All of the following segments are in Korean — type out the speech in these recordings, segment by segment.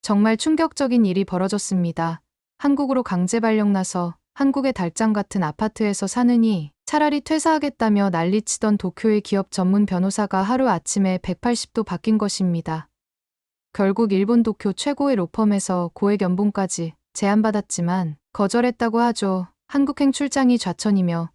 정말 충격적인 일이 벌어졌습니다. 한국으로 강제 발령 나서 한국의 달장 같은 아파트에서 사느니 차라리 퇴사하겠다며 난리치던 도쿄의 기업 전문 변호사가 하루아침에 180도 바뀐 것입니다. 결국 일본 도쿄 최고의 로펌에서 고액 연봉까지 제안받았지만 거절했다고 하죠. 한국행 출장이 좌천이며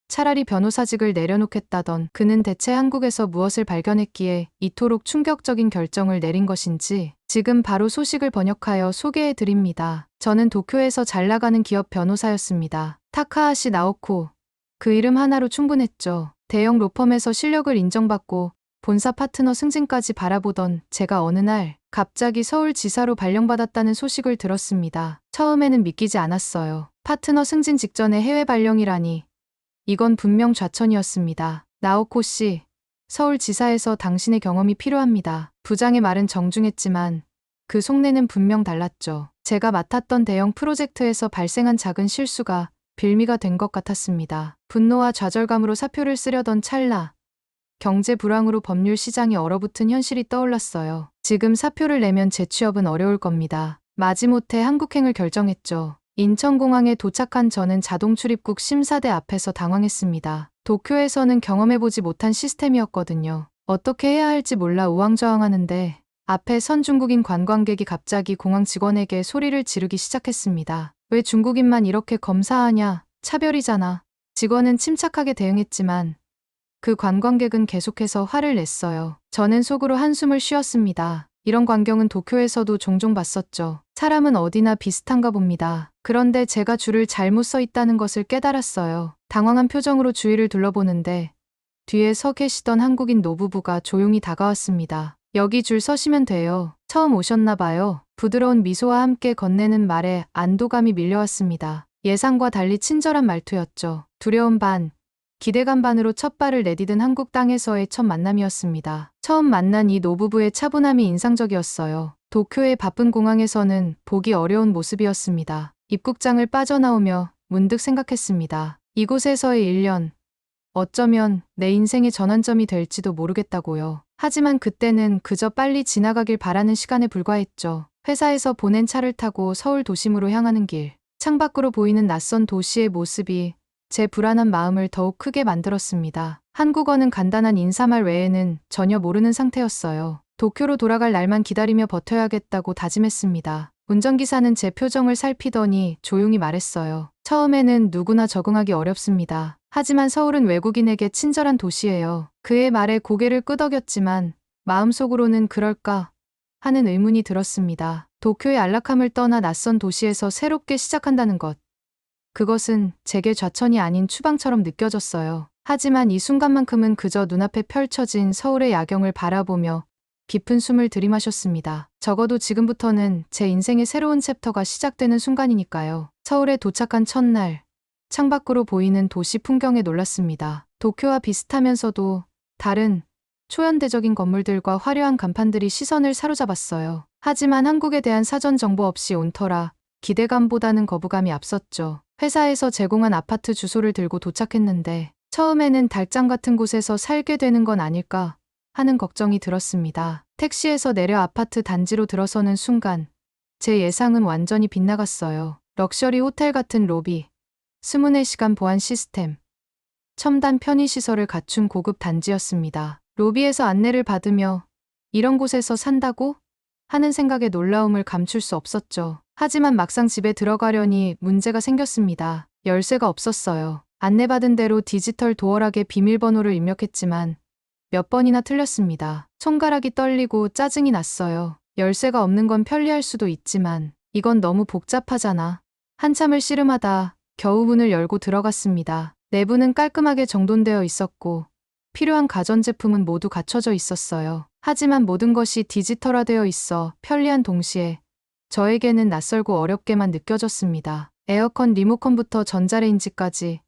차라리 변호사직을 내려놓겠다던 그는 대체 한국에서 무엇을 발견했기에 이토록 충격적인 결정을 내린 것인지 지금 바로 소식을 번역하여 소개해 드립니다. 저는 도쿄에서 잘 나가는 기업 변호사였습니다. 타카하시 나오코. 그 이름 하나로 충분했죠. 대형 로펌에서 실력을 인정받고 본사 파트너 승진까지 바라보던 제가 어느 날 갑자기 서울지사로 발령받았다는 소식을 들었습니다. 처음에는 믿기지 않았어요. 파트너 승진 직전에 해외 발령이라니. 이건 분명 좌천이었습니다. 나오코 씨, 서울지사에서 당신의 경험이 필요합니다. 부장의 말은 정중했지만 그 속내는 분명 달랐죠. 제가 맡았던 대형 프로젝트에서 발생한 작은 실수가 빌미가 된 것 같았습니다. 분노와 좌절감으로 사표를 쓰려던 찰나 경제 불황으로 법률 시장이 얼어붙은 현실이 떠올랐어요. 지금 사표를 내면 재취업은 어려울 겁니다. 마지못해 한국행을 결정했죠. 인천공항에 도착한 저는 자동 출입국 심사대 앞에서 당황했습니다. 도쿄에서는 경험해보지 못한 시스템이었거든요. 어떻게 해야 할지 몰라 우왕좌왕하는데 앞에 선 중국인 관광객이 갑자기 공항 직원에게 소리를 지르기 시작했습니다. 왜 중국인만 이렇게 검사하냐? 차별이잖아. 직원은 침착하게 대응했지만 그 관광객은 계속해서 화를 냈어요. 저는 속으로 한숨을 쉬었습니다. 이런 광경은 도쿄에서도 종종 봤었죠. 사람은 어디나 비슷한가 봅니다. 그런데 제가 줄을 잘못 서 있다는 것을 깨달았어요. 당황한 표정으로 주위를 둘러보는데 뒤에 서 계시던 한국인 노부부가 조용히 다가왔습니다. 여기 줄 서시면 돼요. 처음 오셨나 봐요. 부드러운 미소와 함께 건네는 말에 안도감이 밀려왔습니다. 예상과 달리 친절한 말투였죠. 두려움 반, 기대감 반으로 첫 발을 내디딘 한국 땅에서의 첫 만남이었습니다. 처음 만난 이 노부부의 차분함이 인상적이었어요. 도쿄의 바쁜 공항에서는 보기 어려운 모습이었습니다. 입국장을 빠져나오며 문득 생각했습니다. 이곳에서의 1년, 어쩌면 내 인생의 전환점이 될지도 모르겠다고요. 하지만 그때는 그저 빨리 지나가길 바라는 시간에 불과했죠. 회사에서 보낸 차를 타고 서울 도심으로 향하는 길, 창밖으로 보이는 낯선 도시의 모습이 제 불안한 마음을 더욱 크게 만들었습니다. 한국어는 간단한 인사말 외에는 전혀 모르는 상태였어요. 도쿄로 돌아갈 날만 기다리며 버텨야겠다고 다짐했습니다. 운전기사는 제 표정을 살피더니 조용히 말했어요. 처음에는 누구나 적응하기 어렵습니다. 하지만 서울은 외국인에게 친절한 도시예요. 그의 말에 고개를 끄덕였지만 마음속으로는 그럴까 하는 의문이 들었습니다. 도쿄의 안락함을 떠나 낯선 도시에서 새롭게 시작한다는 것. 그것은 제게 좌천이 아닌 추방처럼 느껴졌어요. 하지만 이 순간만큼은 그저 눈앞에 펼쳐진 서울의 야경을 바라보며 깊은 숨을 들이마셨습니다. 적어도 지금부터는 제 인생의 새로운 챕터가 시작되는 순간이니까요. 서울에 도착한 첫날, 창밖으로 보이는 도시 풍경에 놀랐습니다. 도쿄와 비슷하면서도 다른 초현대적인 건물들과 화려한 간판들이 시선을 사로잡았어요. 하지만 한국에 대한 사전 정보 없이 온 터라 기대감보다는 거부감이 앞섰죠. 회사에서 제공한 아파트 주소를 들고 도착했는데 처음에는 달장 같은 곳에서 살게 되는 건 아닐까 하는 걱정이 들었습니다. 택시에서 내려 아파트 단지로 들어서는 순간 제 예상은 완전히 빗나갔어요. 럭셔리 호텔 같은 로비, 24시간 보안 시스템, 첨단 편의시설을 갖춘 고급 단지였습니다. 로비에서 안내를 받으며 이런 곳에서 산다고? 하는 생각에 놀라움을 감출 수 없었죠. 하지만 막상 집에 들어가려니 문제가 생겼습니다. 열쇠가 없었어요. 안내받은 대로 디지털 도어락에 비밀번호를 입력했지만 몇 번이나 틀렸습니다. 손가락이 떨리고 짜증이 났어요. 열쇠가 없는 건 편리할 수도 있지만 이건 너무 복잡하잖아. 한참을 씨름하다 겨우 문을 열고 들어갔습니다. 내부는 깔끔하게 정돈되어 있었고 필요한 가전제품은 모두 갖춰져 있었어요. 하지만 모든 것이 디지털화되어 있어 편리한 동시에 저에게는 낯설고 어렵게만 느껴졌습니다. 에어컨 리모컨부터 전자레인지까지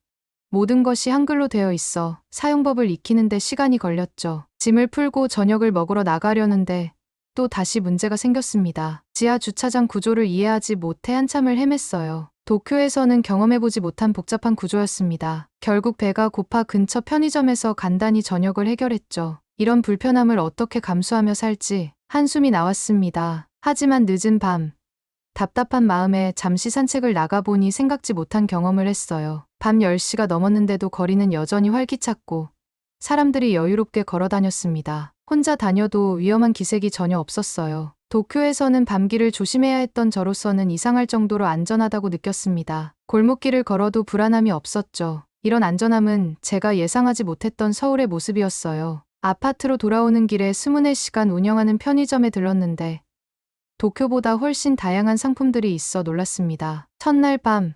모든 것이 한글로 되어 있어 사용법을 익히는데 시간이 걸렸죠. 짐을 풀고 저녁을 먹으러 나가려는데 또 다시 문제가 생겼습니다. 지하 주차장 구조를 이해하지 못해 한참을 헤맸어요. 도쿄에서는 경험해보지 못한 복잡한 구조였습니다. 결국 배가 고파 근처 편의점에서 간단히 저녁을 해결했죠. 이런 불편함을 어떻게 감수하며 살지 한숨이 나왔습니다. 하지만 늦은 밤, 답답한 마음에 잠시 산책을 나가보니 생각지 못한 경험을 했어요. 밤 10시가 넘었는데도 거리는 여전히 활기찼고 사람들이 여유롭게 걸어 다녔습니다. 혼자 다녀도 위험한 기색이 전혀 없었어요. 도쿄에서는 밤길을 조심해야 했던 저로서는 이상할 정도로 안전하다고 느꼈습니다. 골목길을 걸어도 불안함이 없었죠. 이런 안전함은 제가 예상하지 못했던 서울의 모습이었어요. 아파트로 돌아오는 길에 24시간 운영하는 편의점에 들렀는데 도쿄보다 훨씬 다양한 상품들이 있어 놀랐습니다. 첫날 밤,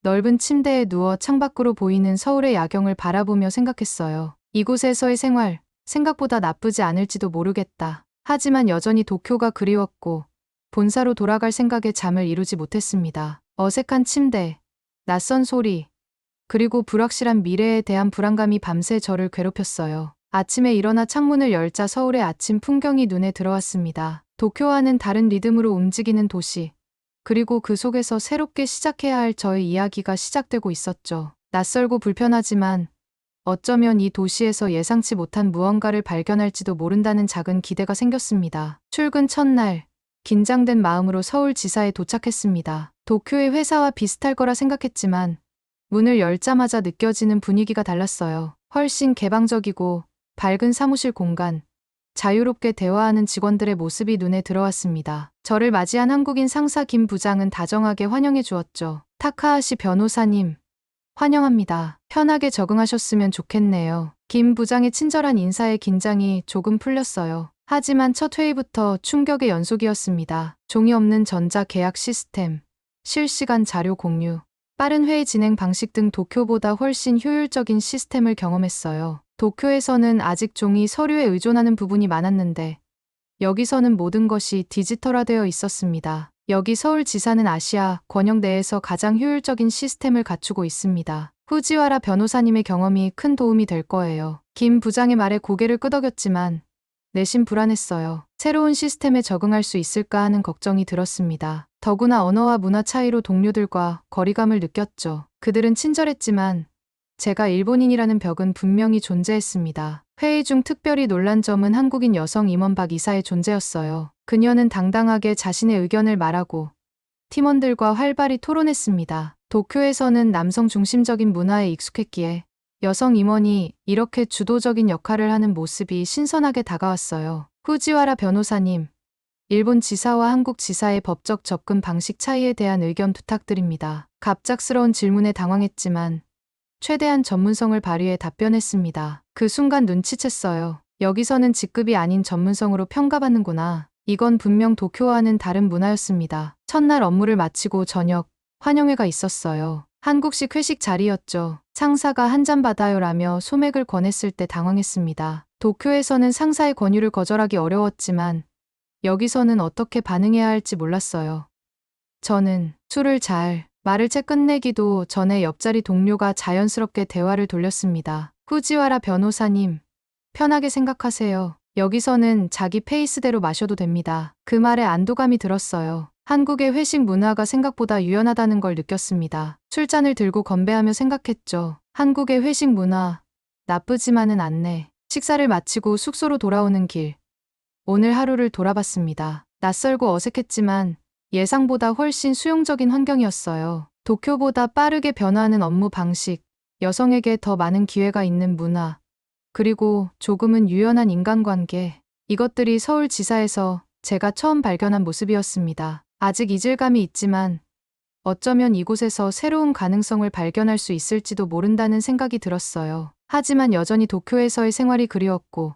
넓은 침대에 누워 창밖으로 보이는 서울의 야경을 바라보며 생각했어요. 이곳에서의 생활, 생각보다 나쁘지 않을지도 모르겠다. 하지만 여전히 도쿄가 그리웠고 본사로 돌아갈 생각에 잠을 이루지 못했습니다. 어색한 침대, 낯선 소리, 그리고 불확실한 미래에 대한 불안감이 밤새 저를 괴롭혔어요. 아침에 일어나 창문을 열자 서울의 아침 풍경이 눈에 들어왔습니다. 도쿄와는 다른 리듬으로 움직이는 도시, 그리고 그 속에서 새롭게 시작해야 할 저의 이야기가 시작되고 있었죠. 낯설고 불편하지만 어쩌면 이 도시에서 예상치 못한 무언가를 발견할지도 모른다는 작은 기대가 생겼습니다. 출근 첫날, 긴장된 마음으로 서울지사에 도착했습니다. 도쿄의 회사와 비슷할 거라 생각했지만 문을 열자마자 느껴지는 분위기가 달랐어요. 훨씬 개방적이고 밝은 사무실 공간, 자유롭게 대화하는 직원들의 모습이 눈에 들어왔습니다. 저를 맞이한 한국인 상사 김 부장은 다정하게 환영해 주었죠. 타카하시 변호사님, 환영합니다. 편하게 적응하셨으면 좋겠네요. 김 부장의 친절한 인사에 긴장이 조금 풀렸어요. 하지만 첫 회의부터 충격의 연속이었습니다. 종이 없는 전자 계약 시스템, 실시간 자료 공유, 빠른 회의 진행 방식 등 도쿄보다 훨씬 효율적인 시스템을 경험했어요. 도쿄에서는 아직 종이 서류에 의존하는 부분이 많았는데 여기서는 모든 것이 디지털화되어 있었습니다. 여기 서울지사는 아시아 권역 내에서 가장 효율적인 시스템을 갖추고 있습니다. 후지와라 변호사님의 경험이 큰 도움이 될 거예요. 김 부장의 말에 고개를 끄덕였지만 내심 불안했어요. 새로운 시스템에 적응할 수 있을까 하는 걱정이 들었습니다. 더구나 언어와 문화 차이로 동료들과 거리감을 느꼈죠. 그들은 친절했지만 제가 일본인이라는 벽은 분명히 존재했습니다. 회의 중 특별히 놀란 점은 한국인 여성 임원 박 이사의 존재였어요. 그녀는 당당하게 자신의 의견을 말하고 팀원들과 활발히 토론했습니다. 도쿄에서는 남성 중심적인 문화에 익숙했기에 여성 임원이 이렇게 주도적인 역할을 하는 모습이 신선하게 다가왔어요. 후지와라 변호사님, 일본 지사와 한국 지사의 법적 접근 방식 차이에 대한 의견 부탁드립니다. 갑작스러운 질문에 당황했지만 최대한 전문성을 발휘해 답변했습니다. 그 순간 눈치챘어요. 여기서는 직급이 아닌 전문성으로 평가받는구나. 이건 분명 도쿄와는 다른 문화였습니다. 첫날 업무를 마치고 저녁 환영회가 있었어요. 한국식 회식 자리였죠. 상사가 한 잔 받아요라며 소맥을 권했을 때 당황했습니다. 도쿄에서는 상사의 권유를 거절하기 어려웠지만 여기서는 어떻게 반응해야 할지 몰랐어요. 저는 술을 말을 채 끝내기도 전에 옆자리 동료가 자연스럽게 대화를 돌렸습니다. 후지와라 변호사님, 편하게 생각하세요. 여기서는 자기 페이스대로 마셔도 됩니다. 그 말에 안도감이 들었어요. 한국의 회식 문화가 생각보다 유연하다는 걸 느꼈습니다. 술잔을 들고 건배하며 생각했죠. 한국의 회식 문화, 나쁘지만은 않네. 식사를 마치고 숙소로 돌아오는 길. 오늘 하루를 돌아봤습니다. 낯설고 어색했지만 예상보다 훨씬 수용적인 환경이었어요. 도쿄보다 빠르게 변화하는 업무 방식, 여성에게 더 많은 기회가 있는 문화, 그리고 조금은 유연한 인간관계. 이것들이 서울지사에서 제가 처음 발견한 모습이었습니다. 아직 이질감이 있지만 어쩌면 이곳에서 새로운 가능성을 발견할 수 있을지도 모른다는 생각이 들었어요. 하지만 여전히 도쿄에서의 생활이 그리웠고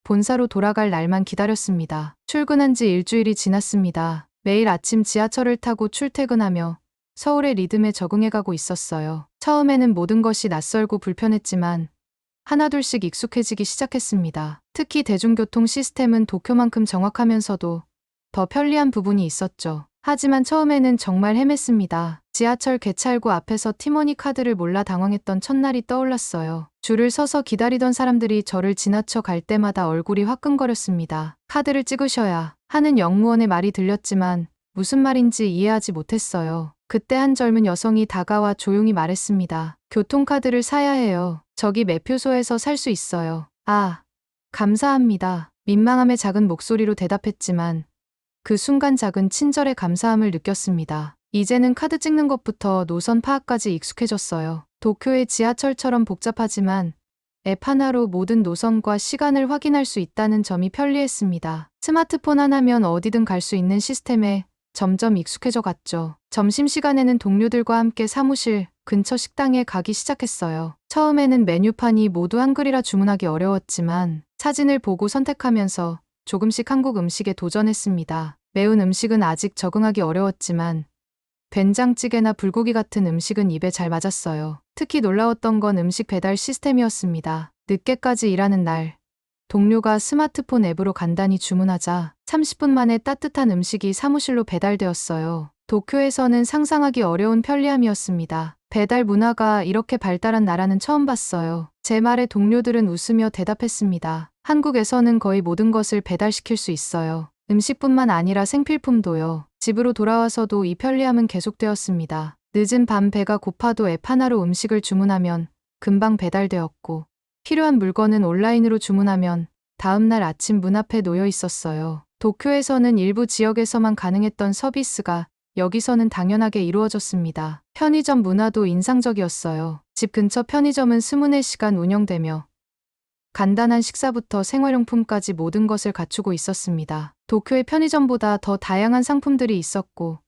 본사로 돌아갈 날만 기다렸습니다. 출근한 지 일주일이 지났습니다. 매일 아침 지하철을 타고 출퇴근하며 서울의 리듬에 적응해가고 있었어요. 처음에는 모든 것이 낯설고 불편했지만 하나둘씩 익숙해지기 시작했습니다. 특히 대중교통 시스템은 도쿄만큼 정확하면서도 더 편리한 부분이 있었죠. 하지만 처음에는 정말 헤맸습니다. 지하철 개찰구 앞에서 티모니 카드를 몰라 당황했던 첫날이 떠올랐어요. 줄을 서서 기다리던 사람들이 저를 지나쳐 갈 때마다 얼굴이 화끈거렸습니다. 카드를 찍으셔야 하는 영무원의 말이 들렸지만 무슨 말인지 이해하지 못했어요. 그때 한 젊은 여성이 다가와 조용히 말했습니다. 교통카드를 사야 해요. 저기 매표소에서 살 수 있어요. 아, 감사합니다. 민망함에 작은 목소리로 대답했지만 그 순간 작은 친절의 감사함을 느꼈습니다. 이제는 카드 찍는 것부터 노선 파악까지 익숙해졌어요. 도쿄의 지하철처럼 복잡하지만 앱 하나로 모든 노선과 시간을 확인할 수 있다는 점이 편리했습니다. 스마트폰 하나면 어디든 갈 수 있는 시스템에 점점 익숙해져 갔죠. 점심시간에는 동료들과 함께 사무실 근처 식당에 가기 시작했어요. 처음에는 메뉴판이 모두 한글이라 주문하기 어려웠지만 사진을 보고 선택하면서 조금씩 한국 음식에 도전했습니다. 매운 음식은 아직 적응하기 어려웠지만 된장찌개나 불고기 같은 음식은 입에 잘 맞았어요. 특히 놀라웠던 건 음식 배달 시스템이었습니다. 늦게까지 일하는 날, 동료가 스마트폰 앱으로 간단히 주문하자 30분 만에 따뜻한 음식이 사무실로 배달되었어요. 도쿄에서는 상상하기 어려운 편리함이었습니다. 배달 문화가 이렇게 발달한 나라는 처음 봤어요. 제 말에 동료들은 웃으며 대답했습니다. 한국에서는 거의 모든 것을 배달시킬 수 있어요. 음식뿐만 아니라 생필품도요. 집으로 돌아와서도 이 편리함은 계속되었습니다. 늦은 밤 배가 고파도 앱 하나로 음식을 주문하면 금방 배달되었고, 필요한 물건은 온라인으로 주문하면 다음날 아침 문 앞에 놓여 있었어요. 도쿄에서는 일부 지역에서만 가능했던 서비스가 여기서는 당연하게 이루어졌습니다. 편의점 문화도 인상적이었어요. 집 근처 편의점은 24시간 운영되며 간단한 식사부터 생활용품까지 모든 것을 갖추고 있었습니다. 도쿄의 편의점보다 더 다양한 상품들이 있었고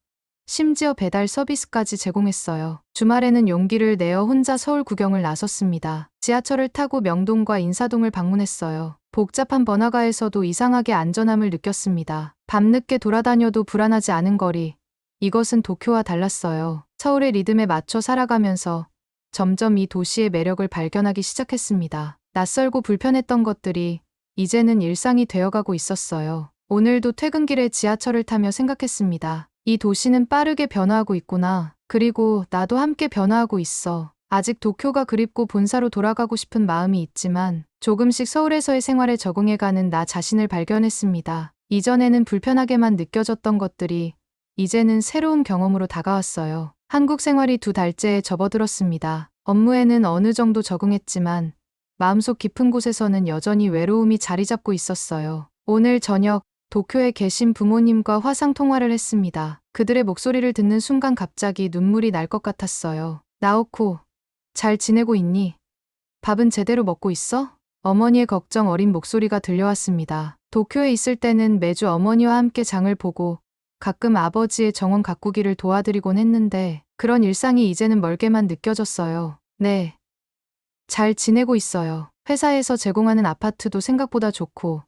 심지어 배달 서비스까지 제공했어요. 주말에는 용기를 내어 혼자 서울 구경을 나섰습니다. 지하철을 타고 명동과 인사동을 방문했어요. 복잡한 번화가에서도 이상하게 안전함을 느꼈습니다. 밤늦게 돌아다녀도 불안하지 않은 거리. 이것은 도쿄와 달랐어요. 서울의 리듬에 맞춰 살아가면서 점점 이 도시의 매력을 발견하기 시작했습니다. 낯설고 불편했던 것들이 이제는 일상이 되어가고 있었어요. 오늘도 퇴근길에 지하철을 타며 생각했습니다. 이 도시는 빠르게 변화하고 있구나. 그리고 나도 함께 변화하고 있어. 아직 도쿄가 그립고 본사로 돌아가고 싶은 마음이 있지만 조금씩 서울에서의 생활에 적응해가는 나 자신을 발견했습니다. 이전에는 불편하게만 느껴졌던 것들이 이제는 새로운 경험으로 다가왔어요. 한국 생활이 2달째에 접어들었습니다. 업무에는 어느 정도 적응했지만 마음속 깊은 곳에서는 여전히 외로움이 자리 잡고 있었어요. 오늘 저녁 도쿄에 계신 부모님과 화상 통화를 했습니다. 그들의 목소리를 듣는 순간 갑자기 눈물이 날 것 같았어요. 나오코, 잘 지내고 있니? 밥은 제대로 먹고 있어? 어머니의 걱정 어린 목소리가 들려왔습니다. 도쿄에 있을 때는 매주 어머니와 함께 장을 보고 가끔 아버지의 정원 가꾸기를 도와드리곤 했는데 그런 일상이 이제는 멀게만 느껴졌어요. 네, 잘 지내고 있어요. 회사에서 제공하는 아파트도 생각보다 좋고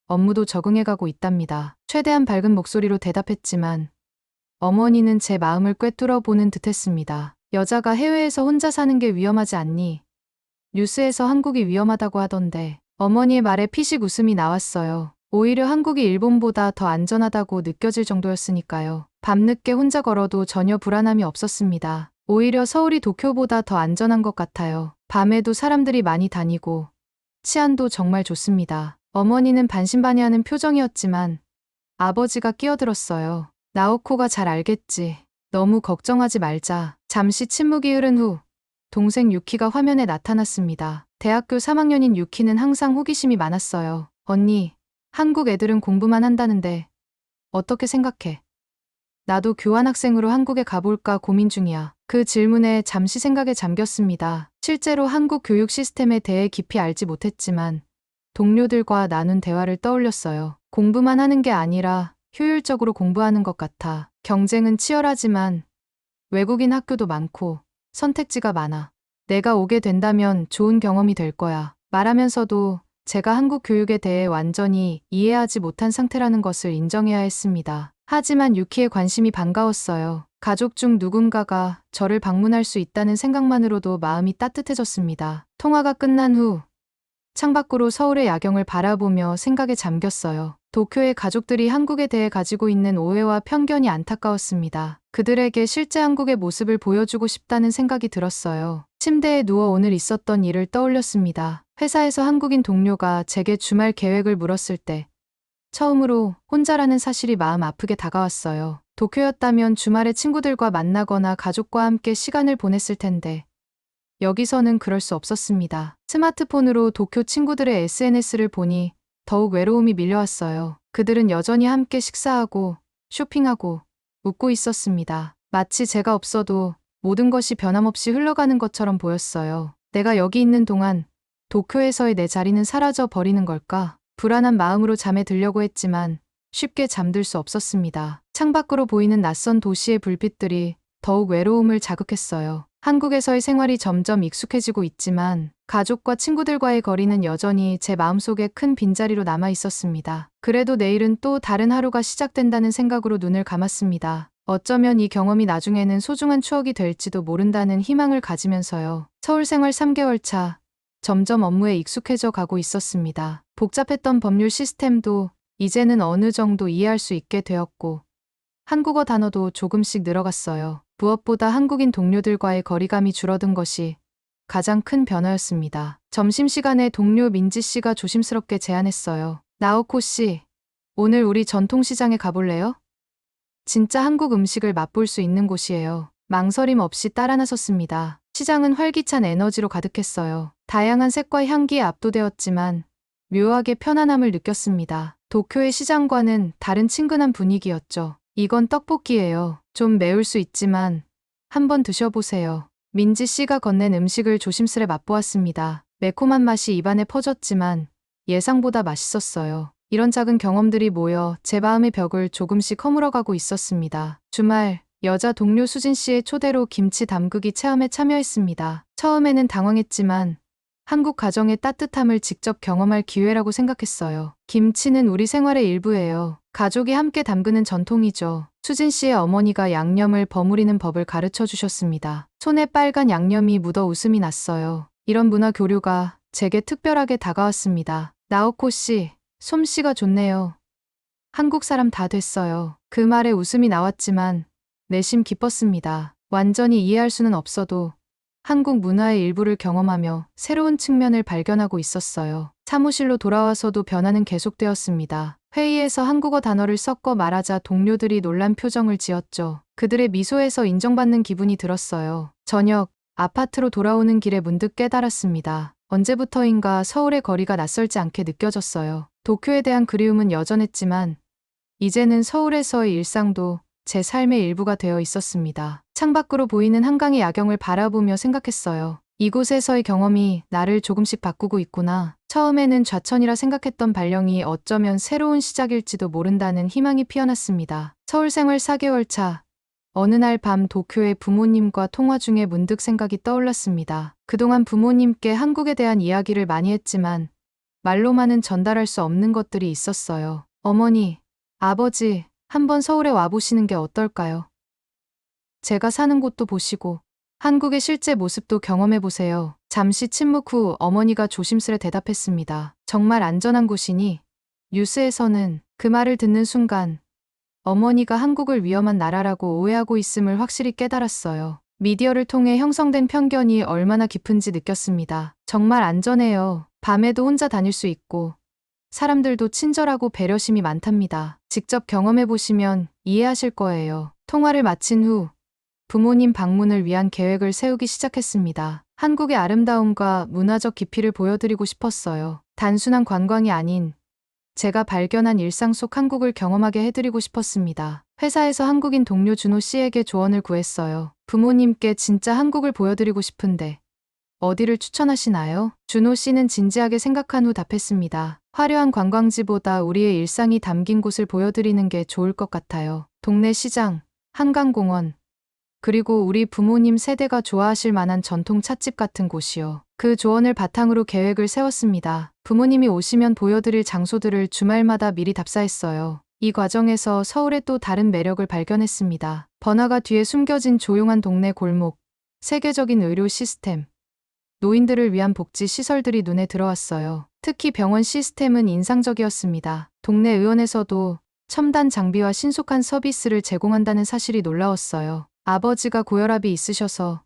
업무도 적응해가고 있답니다. 최대한 밝은 목소리로 대답했지만 어머니는 제 마음을 꿰뚫어 보는 듯했습니다. 여자가 해외에서 혼자 사는 게 위험하지 않니? 뉴스에서 한국이 위험하다고 하던데. 어머니의 말에 피식 웃음이 나왔어요. 오히려 한국이 일본보다 더 안전하다고 느껴질 정도였으니까요. 밤늦게 혼자 걸어도 전혀 불안함이 없었습니다. 오히려 서울이 도쿄보다 더 안전한 것 같아요. 밤에도 사람들이 많이 다니고 치안도 정말 좋습니다. 어머니는 반신반의하는 표정이었지만 아버지가 끼어들었어요. 나오코가 잘 알겠지. 너무 걱정하지 말자. 잠시 침묵이 흐른 후 동생 유키가 화면에 나타났습니다. 대학교 3학년인 유키는 항상 호기심이 많았어요. 언니, 한국 애들은 공부만 한다는데 어떻게 생각해? 나도 교환학생으로 한국에 가볼까 고민 중이야. 그 질문에 잠시 생각에 잠겼습니다. 실제로 한국 교육 시스템에 대해 깊이 알지 못했지만 동료들과 나눈 대화를 떠올렸어요. 공부만 하는 게 아니라 효율적으로 공부하는 것 같아. 경쟁은 치열하지만 외국인 학교도 많고 선택지가 많아. 내가 오게 된다면 좋은 경험이 될 거야. 말하면서도 제가 한국 교육에 대해 완전히 이해하지 못한 상태라는 것을 인정해야 했습니다. 하지만 유키의 관심이 반가웠어요. 가족 중 누군가가 저를 방문할 수 있다는 생각만으로도 마음이 따뜻해졌습니다. 통화가 끝난 후 창밖으로 서울의 야경을 바라보며 생각에 잠겼어요. 도쿄의 가족들이 한국에 대해 가지고 있는 오해와 편견이 안타까웠습니다. 그들에게 실제 한국의 모습을 보여주고 싶다는 생각이 들었어요. 침대에 누워 오늘 있었던 일을 떠올렸습니다. 회사에서 한국인 동료가 제게 주말 계획을 물었을 때 처음으로 혼자라는 사실이 마음 아프게 다가왔어요. 도쿄였다면 주말에 친구들과 만나거나 가족과 함께 시간을 보냈을 텐데 여기서는 그럴 수 없었습니다. 스마트폰으로 도쿄 친구들의 SNS를 보니 더욱 외로움이 밀려왔어요. 그들은 여전히 함께 식사하고 쇼핑하고 웃고 있었습니다. 마치 제가 없어도 모든 것이 변함없이 흘러가는 것처럼 보였어요. 내가 여기 있는 동안 도쿄에서의 내 자리는 사라져 버리는 걸까? 불안한 마음으로 잠에 들려고 했지만 쉽게 잠들 수 없었습니다. 창밖으로 보이는 낯선 도시의 불빛들이 더욱 외로움을 자극했어요. 한국에서의 생활이 점점 익숙해지고 있지만 가족과 친구들과의 거리는 여전히 제 마음속에 큰 빈자리로 남아 있었습니다. 그래도 내일은 또 다른 하루가 시작된다는 생각으로 눈을 감았습니다. 어쩌면 이 경험이 나중에는 소중한 추억이 될지도 모른다는 희망을 가지면서요. 서울 생활 3개월 차, 점점 업무에 익숙해져 가고 있었습니다. 복잡했던 법률 시스템도 이제는 어느 정도 이해할 수 있게 되었고 한국어 단어도 조금씩 늘어갔어요. 무엇보다 한국인 동료들과의 거리감이 줄어든 것이 가장 큰 변화였습니다. 점심시간에 동료 민지 씨가 조심스럽게 제안했어요. 나오코 씨, 오늘 우리 전통시장에 가볼래요? 진짜 한국 음식을 맛볼 수 있는 곳이에요. 망설임 없이 따라 나섰습니다. 시장은 활기찬 에너지로 가득했어요. 다양한 색과 향기에 압도되었지만 묘하게 편안함을 느꼈습니다. 도쿄의 시장과는 다른 친근한 분위기였죠. 이건 떡볶이예요. 좀 매울 수 있지만 한번 드셔보세요. 민지 씨가 건넨 음식을 조심스레 맛보았습니다. 매콤한 맛이 입안에 퍼졌지만 예상보다 맛있었어요. 이런 작은 경험들이 모여 제 마음의 벽을 조금씩 허물어가고 있었습니다. 주말, 여자 동료 수진 씨의 초대로 김치 담그기 체험에 참여했습니다. 처음에는 당황했지만 한국 가정의 따뜻함을 직접 경험할 기회라고 생각했어요. 김치는 우리 생활의 일부예요. 가족이 함께 담그는 전통이죠. 수진 씨의 어머니가 양념을 버무리는 법을 가르쳐 주셨습니다. 손에 빨간 양념이 묻어 웃음이 났어요. 이런 문화 교류가 제게 특별하게 다가왔습니다. 나오코 씨, 솜씨가 좋네요. 한국 사람 다 됐어요. 그 말에 웃음이 나왔지만 내심 기뻤습니다. 완전히 이해할 수는 없어도 한국 문화의 일부를 경험하며 새로운 측면을 발견하고 있었어요. 사무실로 돌아와서도 변화는 계속되었습니다. 회의에서 한국어 단어를 섞어 말하자 동료들이 놀란 표정을 지었죠. 그들의 미소에서 인정받는 기분이 들었어요. 저녁, 아파트로 돌아오는 길에 문득 깨달았습니다. 언제부터인가 서울의 거리가 낯설지 않게 느껴졌어요. 도쿄에 대한 그리움은 여전했지만 이제는 서울에서의 일상도 제 삶의 일부가 되어 있었습니다. 창밖으로 보이는 한강의 야경을 바라보며 생각했어요. 이곳에서의 경험이 나를 조금씩 바꾸고 있구나. 처음에는 좌천이라 생각했던 발령이 어쩌면 새로운 시작일지도 모른다는 희망이 피어났습니다. 서울 생활 4개월 차. 어느 날 밤 도쿄의 부모님과 통화 중에 문득 생각이 떠올랐습니다. 그동안 부모님께 한국에 대한 이야기를 많이 했지만 말로만은 전달할 수 없는 것들이 있었어요. 어머니, 아버지, 한번 서울에 와보시는 게 어떨까요? 제가 사는 곳도 보시고 한국의 실제 모습도 경험해보세요. 잠시 침묵 후 어머니가 조심스레 대답했습니다. 정말 안전한 곳이니? 뉴스에서는 그 말을 듣는 순간 어머니가 한국을 위험한 나라라고 오해하고 있음을 확실히 깨달았어요. 미디어를 통해 형성된 편견이 얼마나 깊은지 느꼈습니다. 정말 안전해요. 밤에도 혼자 다닐 수 있고 사람들도 친절하고 배려심이 많답니다. 직접 경험해보시면 이해하실 거예요. 통화를 마친 후 부모님 방문을 위한 계획을 세우기 시작했습니다. 한국의 아름다움과 문화적 깊이를 보여드리고 싶었어요. 단순한 관광이 아닌 제가 발견한 일상 속 한국을 경험하게 해드리고 싶었습니다. 회사에서 한국인 동료 준호 씨에게 조언을 구했어요. 부모님께 진짜 한국을 보여드리고 싶은데 어디를 추천하시나요? 준호 씨는 진지하게 생각한 후 답했습니다. 화려한 관광지보다 우리의 일상이 담긴 곳을 보여드리는 게 좋을 것 같아요. 동네 시장, 한강공원, 그리고 우리 부모님 세대가 좋아하실 만한 전통 찻집 같은 곳이요. 그 조언을 바탕으로 계획을 세웠습니다. 부모님이 오시면 보여드릴 장소들을 주말마다 미리 답사했어요. 이 과정에서 서울의 또 다른 매력을 발견했습니다. 번화가 뒤에 숨겨진 조용한 동네 골목, 세계적인 의료 시스템, 노인들을 위한 복지 시설들이 눈에 들어왔어요. 특히 병원 시스템은 인상적이었습니다. 동네 의원에서도 첨단 장비와 신속한 서비스를 제공한다는 사실이 놀라웠어요. 아버지가 고혈압이 있으셔서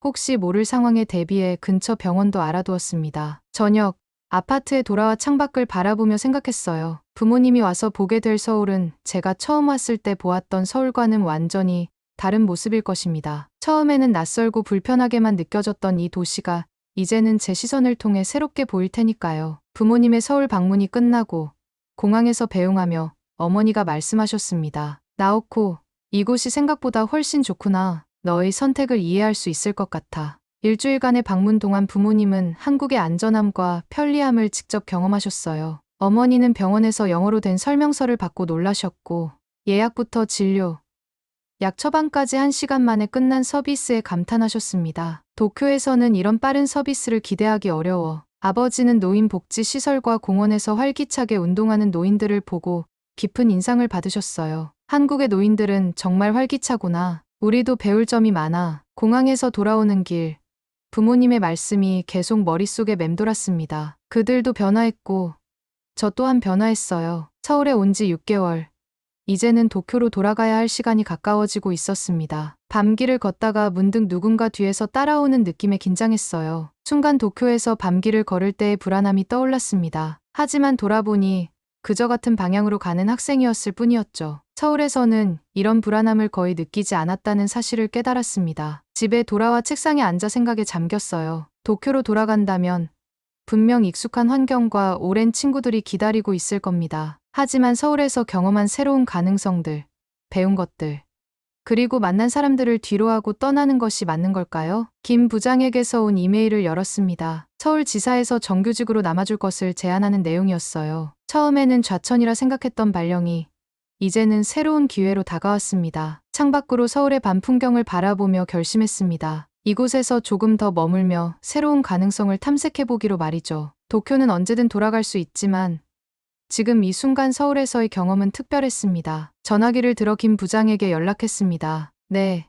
혹시 모를 상황에 대비해 근처 병원도 알아두었습니다. 저녁, 아파트에 돌아와 창밖을 바라보며 생각했어요. 부모님이 와서 보게 될 서울은 제가 처음 왔을 때 보았던 서울과는 완전히 다른 모습일 것입니다. 처음에는 낯설고 불편하게만 느껴졌던 이 도시가 이제는 제 시선을 통해 새롭게 보일 테니까요. 부모님의 서울 방문이 끝나고 공항에서 배웅하며 어머니가 말씀하셨습니다. 나오코, 이곳이 생각보다 훨씬 좋구나. 너의 선택을 이해할 수 있을 것 같아. 일주일간의 방문 동안 부모님은 한국의 안전함과 편리함을 직접 경험하셨어요. 어머니는 병원에서 영어로 된 설명서를 받고 놀라셨고, 예약부터 진료, 약 처방까지 1시간 만에 끝난 서비스에 감탄하셨습니다. 도쿄에서는 이런 빠른 서비스를 기대하기 어려워. 아버지는 노인복지시설과 공원에서 활기차게 운동하는 노인들을 보고 깊은 인상을 받으셨어요. 한국의 노인들은 정말 활기차구나. 우리도 배울 점이 많아. 공항에서 돌아오는 길, 부모님의 말씀이 계속 머릿속에 맴돌았습니다. 그들도 변화했고, 저 또한 변화했어요. 서울에 온 지 6개월. 이제는 도쿄로 돌아가야 할 시간이 가까워지고 있었습니다. 밤길을 걷다가 문득 누군가 뒤에서 따라오는 느낌에 긴장했어요. 순간 도쿄에서 밤길을 걸을 때의 불안함이 떠올랐습니다. 하지만 돌아보니 그저 같은 방향으로 가는 학생이었을 뿐이었죠. 서울에서는 이런 불안함을 거의 느끼지 않았다는 사실을 깨달았습니다. 집에 돌아와 책상에 앉아 생각에 잠겼어요. 도쿄로 돌아간다면 분명 익숙한 환경과 오랜 친구들이 기다리고 있을 겁니다. 하지만 서울에서 경험한 새로운 가능성들, 배운 것들, 그리고 만난 사람들을 뒤로하고 떠나는 것이 맞는 걸까요? 김 부장에게서 온 이메일을 열었습니다. 서울지사에서 정규직으로 남아줄 것을 제안하는 내용이었어요. 처음에는 좌천이라 생각했던 발령이 이제는 새로운 기회로 다가왔습니다. 창밖으로 서울의 밤 풍경을 바라보며 결심했습니다. 이곳에서 조금 더 머물며 새로운 가능성을 탐색해보기로 말이죠. 도쿄는 언제든 돌아갈 수 있지만 지금 이 순간 서울에서의 경험은 특별했습니다. 전화기를 들어 김 부장에게 연락했습니다. 네.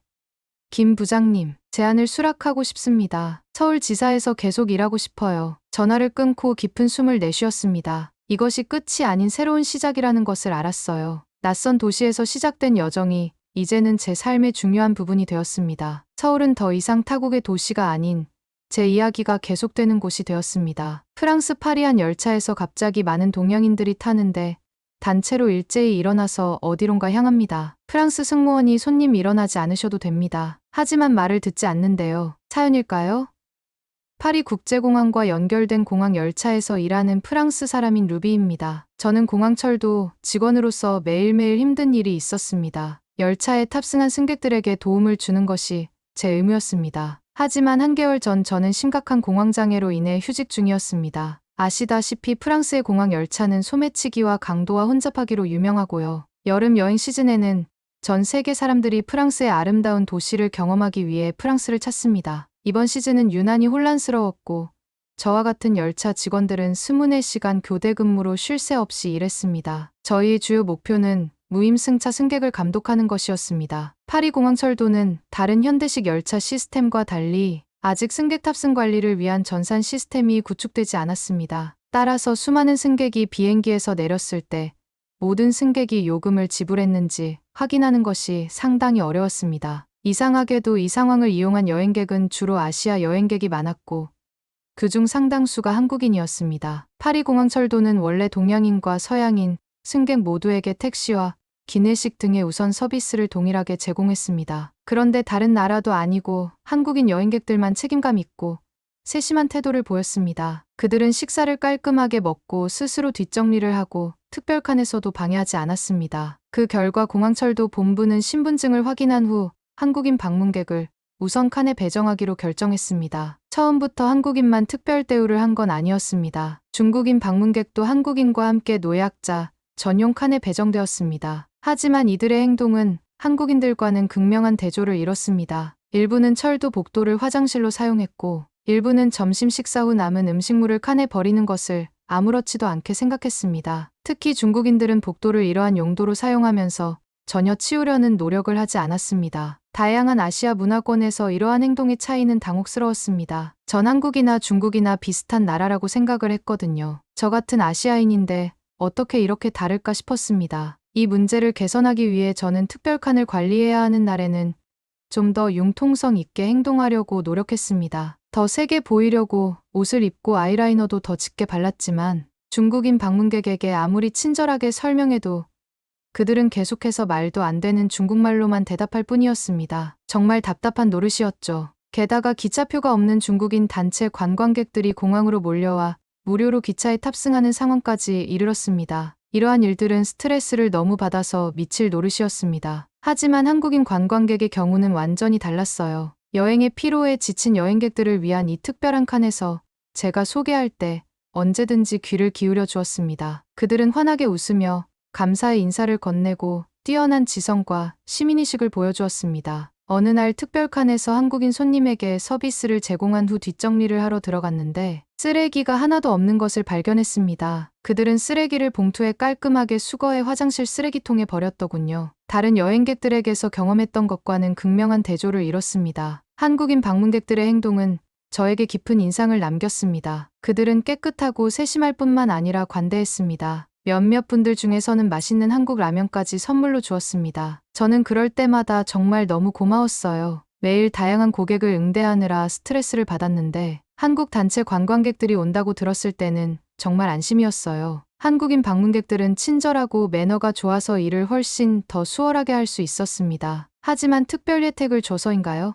김 부장님, 제안을 수락하고 싶습니다. 서울지사에서 계속 일하고 싶어요. 전화를 끊고 깊은 숨을 내쉬었습니다. 이것이 끝이 아닌 새로운 시작이라는 것을 알았어요. 낯선 도시에서 시작된 여정이 이제는 제 삶의 중요한 부분이 되었습니다. 서울은 더 이상 타국의 도시가 아닌 제 이야기가 계속되는 곳이 되었습니다. 프랑스 파리 한 열차에서 갑자기 많은 동양인들이 타는데 단체로 일제히 일어나서 어디론가 향합니다. 프랑스 승무원이 손님 일어나지 않으셔도 됩니다. 하지만 말을 듣지 않는데요. 사연일까요? 파리 국제공항과 연결된 공항 열차에서 일하는 프랑스 사람인 루비입니다. 저는 공항철도 직원으로서 매일매일 힘든 일이 있었습니다. 열차에 탑승한 승객들에게 도움을 주는 것이 제 의무였습니다. 하지만 한개월 전 저는 심각한 공황장애로 인해 휴직 중이었습니다. 아시다시피 프랑스의 공항 열차는 소매치기와 강도와 혼잡하기로 유명하고요. 여름 여행 시즌에는 전 세계 사람들이 프랑스의 아름다운 도시를 경험하기 위해 프랑스를 찾습니다. 이번 시즌은 유난히 혼란스러웠고 저와 같은 열차 직원들은 24시간 교대 근무로 쉴 새 없이 일했습니다. 저희의 주요 목표는 무임승차 승객을 감독하는 것이었습니다. 파리 공항철도는 다른 현대식 열차 시스템과 달리 아직 승객 탑승 관리를 위한 전산 시스템이 구축되지 않았습니다. 따라서 수많은 승객이 비행기에서 내렸을 때 모든 승객이 요금을 지불했는지 확인하는 것이 상당히 어려웠습니다. 이상하게도 이 상황을 이용한 여행객은 주로 아시아 여행객이 많았고 그중 상당수가 한국인이었습니다. 파리 공항철도는 원래 동양인과 서양인, 승객 모두에게 택시와 기내식 등의 우선 서비스를 동일하게 제공했습니다. 그런데 다른 나라도 아니고 한국인 여행객들만 책임감 있고 세심한 태도를 보였습니다. 그들은 식사를 깔끔하게 먹고 스스로 뒷정리를 하고 특별 칸에서도 방해하지 않았습니다. 그 결과 공항철도 본부는 신분증을 확인한 후 한국인 방문객을 우선 칸에 배정하기로 결정했습니다. 처음부터 한국인만 특별 대우를 한 건 아니었습니다. 중국인 방문객도 한국인과 함께 노약자 전용 칸에 배정되었습니다. 하지만 이들의 행동은 한국인들과는 극명한 대조를 이뤘습니다. 일부는 철도 복도를 화장실로 사용했고 일부는 점심 식사 후 남은 음식물을 칸에 버리는 것을 아무렇지도 않게 생각했습니다. 특히 중국인들은 복도를 이러한 용도로 사용하면서 전혀 치우려는 노력을 하지 않았습니다. 다양한 아시아 문화권에서 이러한 행동의 차이는 당혹스러웠습니다. 전 한국이나 중국이나 비슷한 나라라고 생각을 했거든요. 저 같은 아시아인인데 어떻게 이렇게 다를까 싶었습니다. 이 문제를 개선하기 위해 저는 특별칸을 관리해야 하는 날에는 좀 더 융통성 있게 행동하려고 노력했습니다. 더 세게 보이려고 옷을 입고 아이라이너도 더 짙게 발랐지만 중국인 방문객에게 아무리 친절하게 설명해도 그들은 계속해서 말도 안 되는 중국말로만 대답할 뿐이었습니다. 정말 답답한 노릇이었죠. 게다가 기차표가 없는 중국인 단체 관광객들이 공항으로 몰려와 무료로 기차에 탑승하는 상황까지 이르렀습니다. 이러한 일들은 스트레스를 너무 받아서 미칠 노릇이었습니다. 하지만 한국인 관광객의 경우는 완전히 달랐어요. 여행의 피로에 지친 여행객들을 위한 이 특별한 칸에서 제가 소개할 때 언제든지 귀를 기울여 주었습니다. 그들은 환하게 웃으며 감사의 인사를 건네고 뛰어난 지성과 시민의식을 보여주었습니다. 어느 날 특별 칸에서 한국인 손님에게 서비스를 제공한 후 뒷정리를 하러 들어갔는데 쓰레기가 하나도 없는 것을 발견했습니다. 그들은 쓰레기를 봉투에 깔끔하게 수거해 화장실 쓰레기통에 버렸더군요. 다른 여행객들에게서 경험했던 것과는 극명한 대조를 이뤘습니다. 한국인 방문객들의 행동은 저에게 깊은 인상을 남겼습니다. 그들은 깨끗하고 세심할 뿐만 아니라 관대했습니다. 몇몇 분들 중에서는 맛있는 한국 라면까지 선물로 주었습니다. 저는 그럴 때마다 정말 너무 고마웠어요. 매일 다양한 고객을 응대하느라 스트레스를 받았는데 한국 단체 관광객들이 온다고 들었을 때는 정말 안심이었어요. 한국인 방문객들은 친절하고 매너가 좋아서 일을 훨씬 더 수월하게 할 수 있었습니다. 하지만 특별 혜택을 줘서인가요?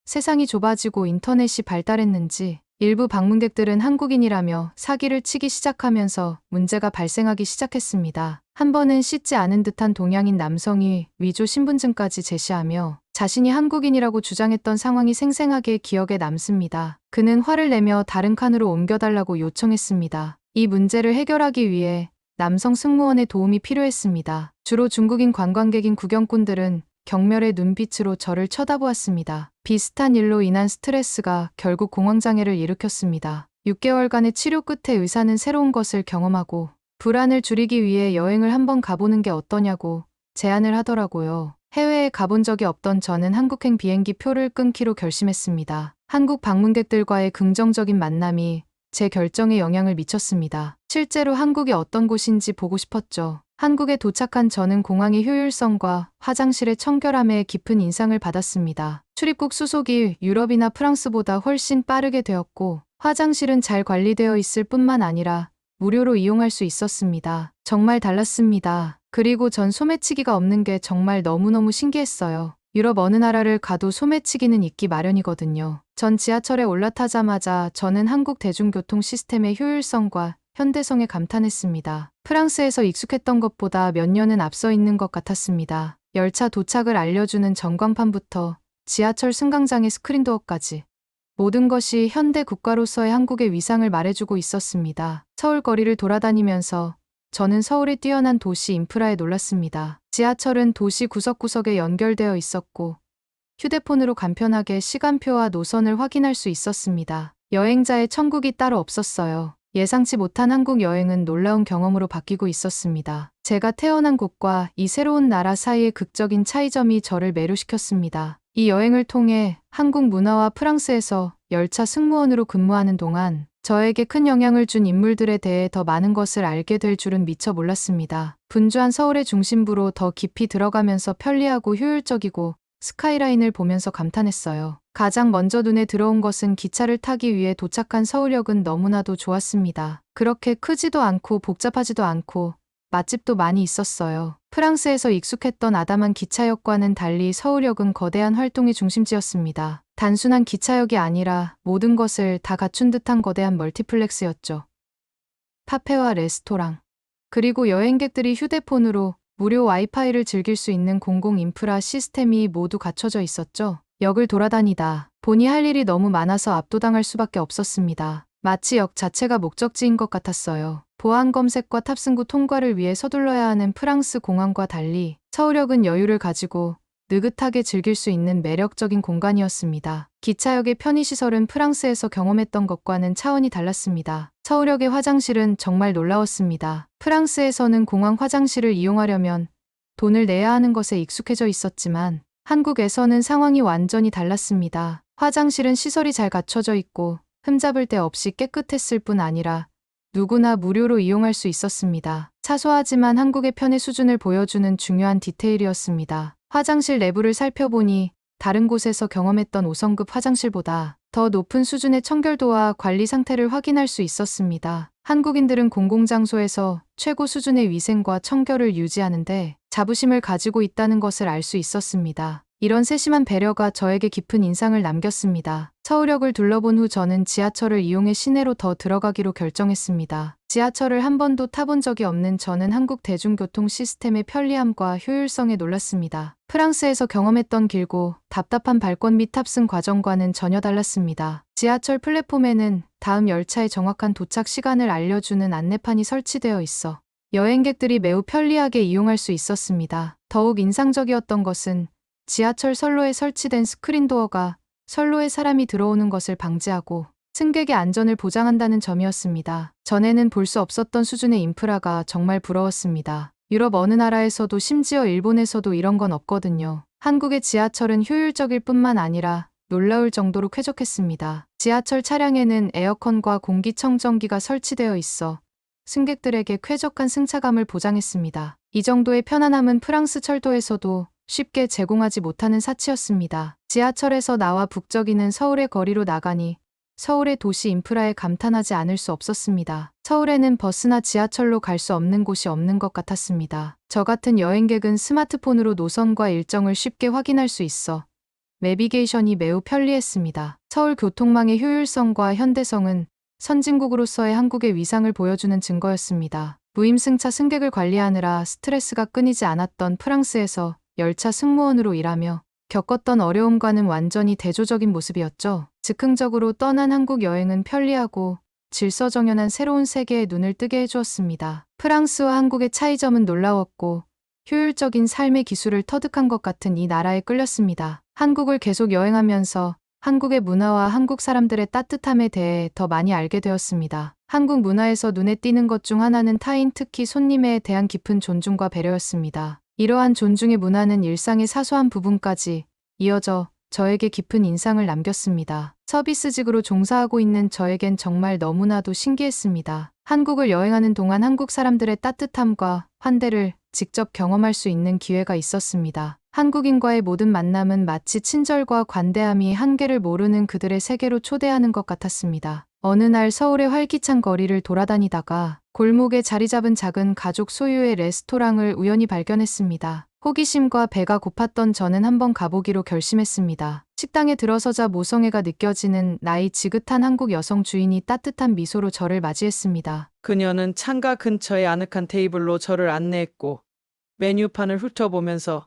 세상이 좁아지고 인터넷이 발달했는지 일부 방문객들은 한국인이라며 사기를 치기 시작하면서 문제가 발생하기 시작했습니다. 한 번은 씻지 않은 듯한 동양인 남성이 위조 신분증까지 제시하며 자신이 한국인이라고 주장했던 상황이 생생하게 기억에 남습니다. 그는 화를 내며 다른 칸으로 옮겨달라고 요청했습니다. 이 문제를 해결하기 위해 남성 승무원의 도움이 필요했습니다. 주로 중국인 관광객인 구경꾼들은 경멸의 눈빛으로 저를 쳐다보았습니다. 비슷한 일로 인한 스트레스가 결국 공황장애를 일으켰습니다. 6개월간의 치료 끝에 의사는 새로운 것을 경험하고 불안을 줄이기 위해 여행을 한번 가보는 게 어떠냐고 제안을 하더라고요. 해외에 가본 적이 없던 저는 한국행 비행기 표를 끊기로 결심했습니다. 한국 방문객들과의 긍정적인 만남이 제 결정에 영향을 미쳤습니다. 실제로 한국이 어떤 곳인지 보고 싶었죠. 한국에 도착한 저는 공항의 효율성과 화장실의 청결함에 깊은 인상을 받았습니다. 출입국 수속이 유럽이나 프랑스보다 훨씬 빠르게 되었고 화장실은 잘 관리되어 있을 뿐만 아니라 무료로 이용할 수 있었습니다. 정말 달랐습니다. 그리고 전 소매치기가 없는 게 정말 너무너무 신기했어요. 유럽 어느 나라를 가도 소매치기는 있기 마련이거든요. 전 지하철에 올라타자마자 저는 한국 대중교통 시스템의 효율성과 현대성에 감탄했습니다. 프랑스에서 익숙했던 것보다 몇 년은 앞서 있는 것 같았습니다. 열차 도착을 알려주는 전광판부터 지하철 승강장의 스크린도어까지 모든 것이 현대 국가로서의 한국의 위상을 말해주고 있었습니다. 서울 거리를 돌아다니면서 저는 서울의 뛰어난 도시 인프라에 놀랐습니다. 지하철은 도시 구석구석에 연결되어 있었고 휴대폰으로 간편하게 시간표와 노선을 확인할 수 있었습니다. 여행자의 천국이 따로 없었어요. 예상치 못한 한국 여행은 놀라운 경험으로 바뀌고 있었습니다. 제가 태어난 곳과 이 새로운 나라 사이의 극적인 차이점이 저를 매료시켰습니다. 이 여행을 통해 한국 문화와 프랑스에서 열차 승무원으로 근무하는 동안 저에게 큰 영향을 준 인물들에 대해 더 많은 것을 알게 될 줄은 미처 몰랐습니다. 분주한 서울의 중심부로 더 깊이 들어가면서 편리하고 효율적이고 스카이라인을 보면서 감탄했어요. 가장 먼저 눈에 들어온 것은 기차를 타기 위해 도착한 서울역은 너무나도 좋았습니다. 그렇게 크지도 않고 복잡하지도 않고 맛집도 많이 있었어요. 프랑스에서 익숙했던 아담한 기차역과는 달리 서울역은 거대한 활동의 중심지였습니다. 단순한 기차역이 아니라 모든 것을 다 갖춘 듯한 거대한 멀티플렉스였죠. 카페와 레스토랑, 그리고 여행객들이 휴대폰으로 무료 와이파이를 즐길 수 있는 공공 인프라 시스템이 모두 갖춰져 있었죠. 역을 돌아다니다 보니 할 일이 너무 많아서 압도당할 수밖에 없었습니다. 마치 역 자체가 목적지인 것 같았어요. 보안 검색과 탑승 구 통과를 위해 서둘러야 하는 프랑스 공항과 달리 서울역은 여유를 가지고 느긋하게 즐길 수 있는 매력적인 공간이었습니다. 기차역의 편의시설은 프랑스에서 경험했던 것과는 차원이 달랐습니다. 서울역의 화장실은 정말 놀라웠습니다. 프랑스에서는 공항 화장실을 이용하려면 돈을 내야 하는 것에 익숙해져 있었지만 한국에서는 상황이 완전히 달랐습니다. 화장실은 시설이 잘 갖춰져 있고 흠잡을 데 없이 깨끗했을 뿐 아니라 누구나 무료로 이용할 수 있었습니다. 사소하지만 한국의 편의 수준을 보여주는 중요한 디테일이었습니다. 화장실 내부를 살펴보니 다른 곳에서 경험했던 5성급 화장실보다 더 높은 수준의 청결도와 관리 상태를 확인할 수 있었습니다. 한국인들은 공공장소에서 최고 수준의 위생과 청결을 유지하는데 자부심을 가지고 있다는 것을 알 수 있었습니다. 이런 세심한 배려가 저에게 깊은 인상을 남겼습니다. 서울역을 둘러본 후 저는 지하철을 이용해 시내로 더 들어가기로 결정했습니다. 지하철을 한 번도 타본 적이 없는 저는 한국 대중교통 시스템의 편리함과 효율성에 놀랐습니다. 프랑스에서 경험했던 길고 답답한 발권 및 탑승 과정과는 전혀 달랐습니다. 지하철 플랫폼에는 다음 열차의 정확한 도착 시간을 알려주는 안내판이 설치되어 있어 여행객들이 매우 편리하게 이용할 수 있었습니다. 더욱 인상적이었던 것은 지하철 선로에 설치된 스크린 도어가 선로에 사람이 들어오는 것을 방지하고 승객의 안전을 보장한다는 점이었습니다. 전에는 볼 수 없었던 수준의 인프라가 정말 부러웠습니다. 유럽 어느 나라에서도 심지어 일본에서도 이런 건 없거든요. 한국의 지하철은 효율적일 뿐만 아니라 놀라울 정도로 쾌적했습니다. 지하철 차량에는 에어컨과 공기청정기가 설치되어 있어 승객들에게 쾌적한 승차감을 보장했습니다. 이 정도의 편안함은 프랑스 철도에서도 쉽게 제공하지 못하는 사치였습니다. 지하철에서 나와 북적이는 서울의 거리로 나가니 서울의 도시 인프라에 감탄하지 않을 수 없었습니다. 서울에는 버스나 지하철로 갈 수 없는 곳이 없는 것 같았습니다. 저 같은 여행객은 스마트폰으로 노선과 일정을 쉽게 확인할 수 있어 내비게이션이 매우 편리했습니다. 서울 교통망의 효율성과 현대성은 선진국으로서의 한국의 위상을 보여주는 증거였습니다. 무임승차 승객을 관리하느라 스트레스가 끊이지 않았던 프랑스에서 열차 승무원으로 일하며 겪었던 어려움과는 완전히 대조적인 모습이었죠. 즉흥적으로 떠난 한국 여행은 편리하고 질서정연한 새로운 세계에 눈을 뜨게 해주었습니다. 프랑스와 한국의 차이점은 놀라웠고 효율적인 삶의 기술을 터득한 것 같은 이 나라에 끌렸습니다. 한국을 계속 여행하면서 한국의 문화와 한국 사람들의 따뜻함에 대해 더 많이 알게 되었습니다. 한국 문화에서 눈에 띄는 것 중 하나는 타인, 특히 손님에 대한 깊은 존중과 배려였습니다. 이러한 존중의 문화는 일상의 사소한 부분까지 이어져 저에게 깊은 인상을 남겼습니다. 서비스직으로 종사하고 있는 저에겐 정말 너무나도 신기했습니다. 한국을 여행하는 동안 한국 사람들의 따뜻함과 환대를 직접 경험할 수 있는 기회가 있었습니다. 한국인과의 모든 만남은 마치 친절과 관대함이 한계를 모르는 그들의 세계로 초대하는 것 같았습니다. 어느 날 서울의 활기찬 거리를 돌아다니다가 골목에 자리 잡은 작은 가족 소유의 레스토랑을 우연히 발견했습니다. 호기심과 배가 고팠던 저는 한번 가보기로 결심했습니다. 식당에 들어서자 모성애가 느껴지는 나이 지긋한 한국 여성 주인이 따뜻한 미소로 저를 맞이했습니다. 그녀는 창가 근처의 아늑한 테이블로 저를 안내했고 메뉴판을 훑어보면서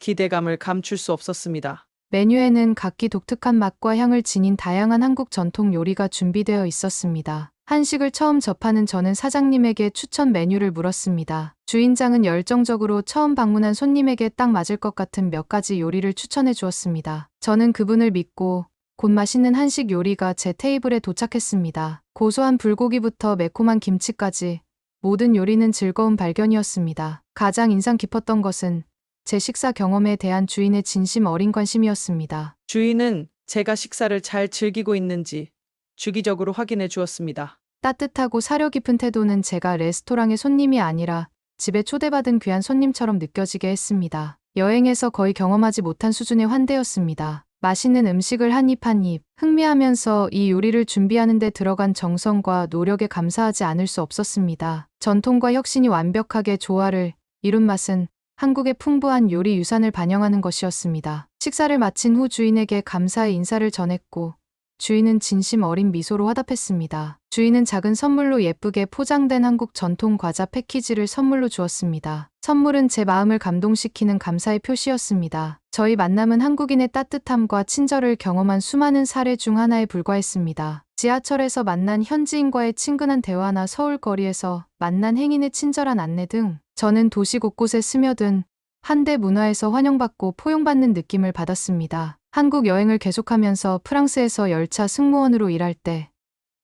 기대감을 감출 수 없었습니다. 메뉴에는 각기 독특한 맛과 향을 지닌 다양한 한국 전통 요리가 준비되어 있었습니다. 한식을 처음 접하는 저는 사장님에게 추천 메뉴를 물었습니다. 주인장은 열정적으로 처음 방문한 손님에게 딱 맞을 것 같은 몇 가지 요리를 추천해 주었습니다. 저는 그분을 믿고 곧 맛있는 한식 요리가 제 테이블에 도착했습니다. 고소한 불고기부터 매콤한 김치까지 모든 요리는 즐거운 발견이었습니다. 가장 인상 깊었던 것은 제 식사 경험에 대한 주인의 진심 어린 관심이었습니다. 주인은 제가 식사를 잘 즐기고 있는지 주기적으로 확인해 주었습니다. 따뜻하고 사려 깊은 태도는 제가 레스토랑의 손님이 아니라 집에 초대받은 귀한 손님처럼 느껴지게 했습니다. 여행에서 거의 경험하지 못한 수준의 환대였습니다. 맛있는 음식을 한 입 한 입 흥미하면서 이 요리를 준비하는 데 들어간 정성과 노력에 감사하지 않을 수 없었습니다. 전통과 혁신이 완벽하게 조화를 이룬 맛은 한국의 풍부한 요리 유산을 반영하는 것이었습니다. 식사를 마친 후 주인에게 감사의 인사를 전했고 주인은 진심 어린 미소로 화답했습니다. 주인은 작은 선물로 예쁘게 포장된 한국 전통 과자 패키지를 선물로 주었습니다. 선물은 제 마음을 감동시키는 감사의 표시였습니다. 저희 만남은 한국인의 따뜻함과 친절을 경험한 수많은 사례 중 하나에 불과했습니다. 지하철에서 만난 현지인과의 친근한 대화나 서울 거리에서 만난 행인의 친절한 안내 등 저는 도시 곳곳에 스며든 한대 문화에서 환영받고 포용받는 느낌을 받았습니다. 한국 여행을 계속하면서 프랑스에서 열차 승무원으로 일할 때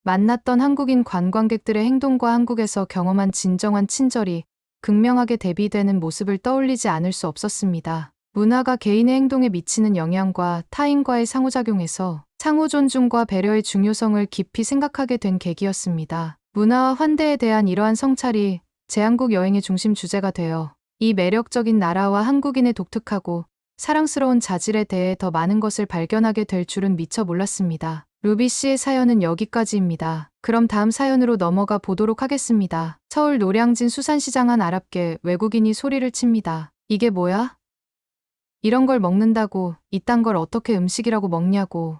만났던 한국인 관광객들의 행동과 한국에서 경험한 진정한 친절이 극명하게 대비되는 모습을 떠올리지 않을 수 없었습니다. 문화가 개인의 행동에 미치는 영향과 타인과의 상호작용에서 상호 존중과 배려의 중요성을 깊이 생각하게 된 계기였습니다. 문화와 환대에 대한 이러한 성찰이 제 한국 여행의 중심 주제가 되어 이 매력적인 나라와 한국인의 독특하고 사랑스러운 자질에 대해 더 많은 것을 발견하게 될 줄은 미처 몰랐습니다. 루비 씨의 사연은 여기까지입니다. 그럼 다음 사연으로 넘어가 보도록 하겠습니다. 서울 노량진 수산시장 한 아랍계 외국인이 소리를 칩니다. 이게 뭐야? 이런 걸 먹는다고 이딴 걸 어떻게 음식이라고 먹냐고.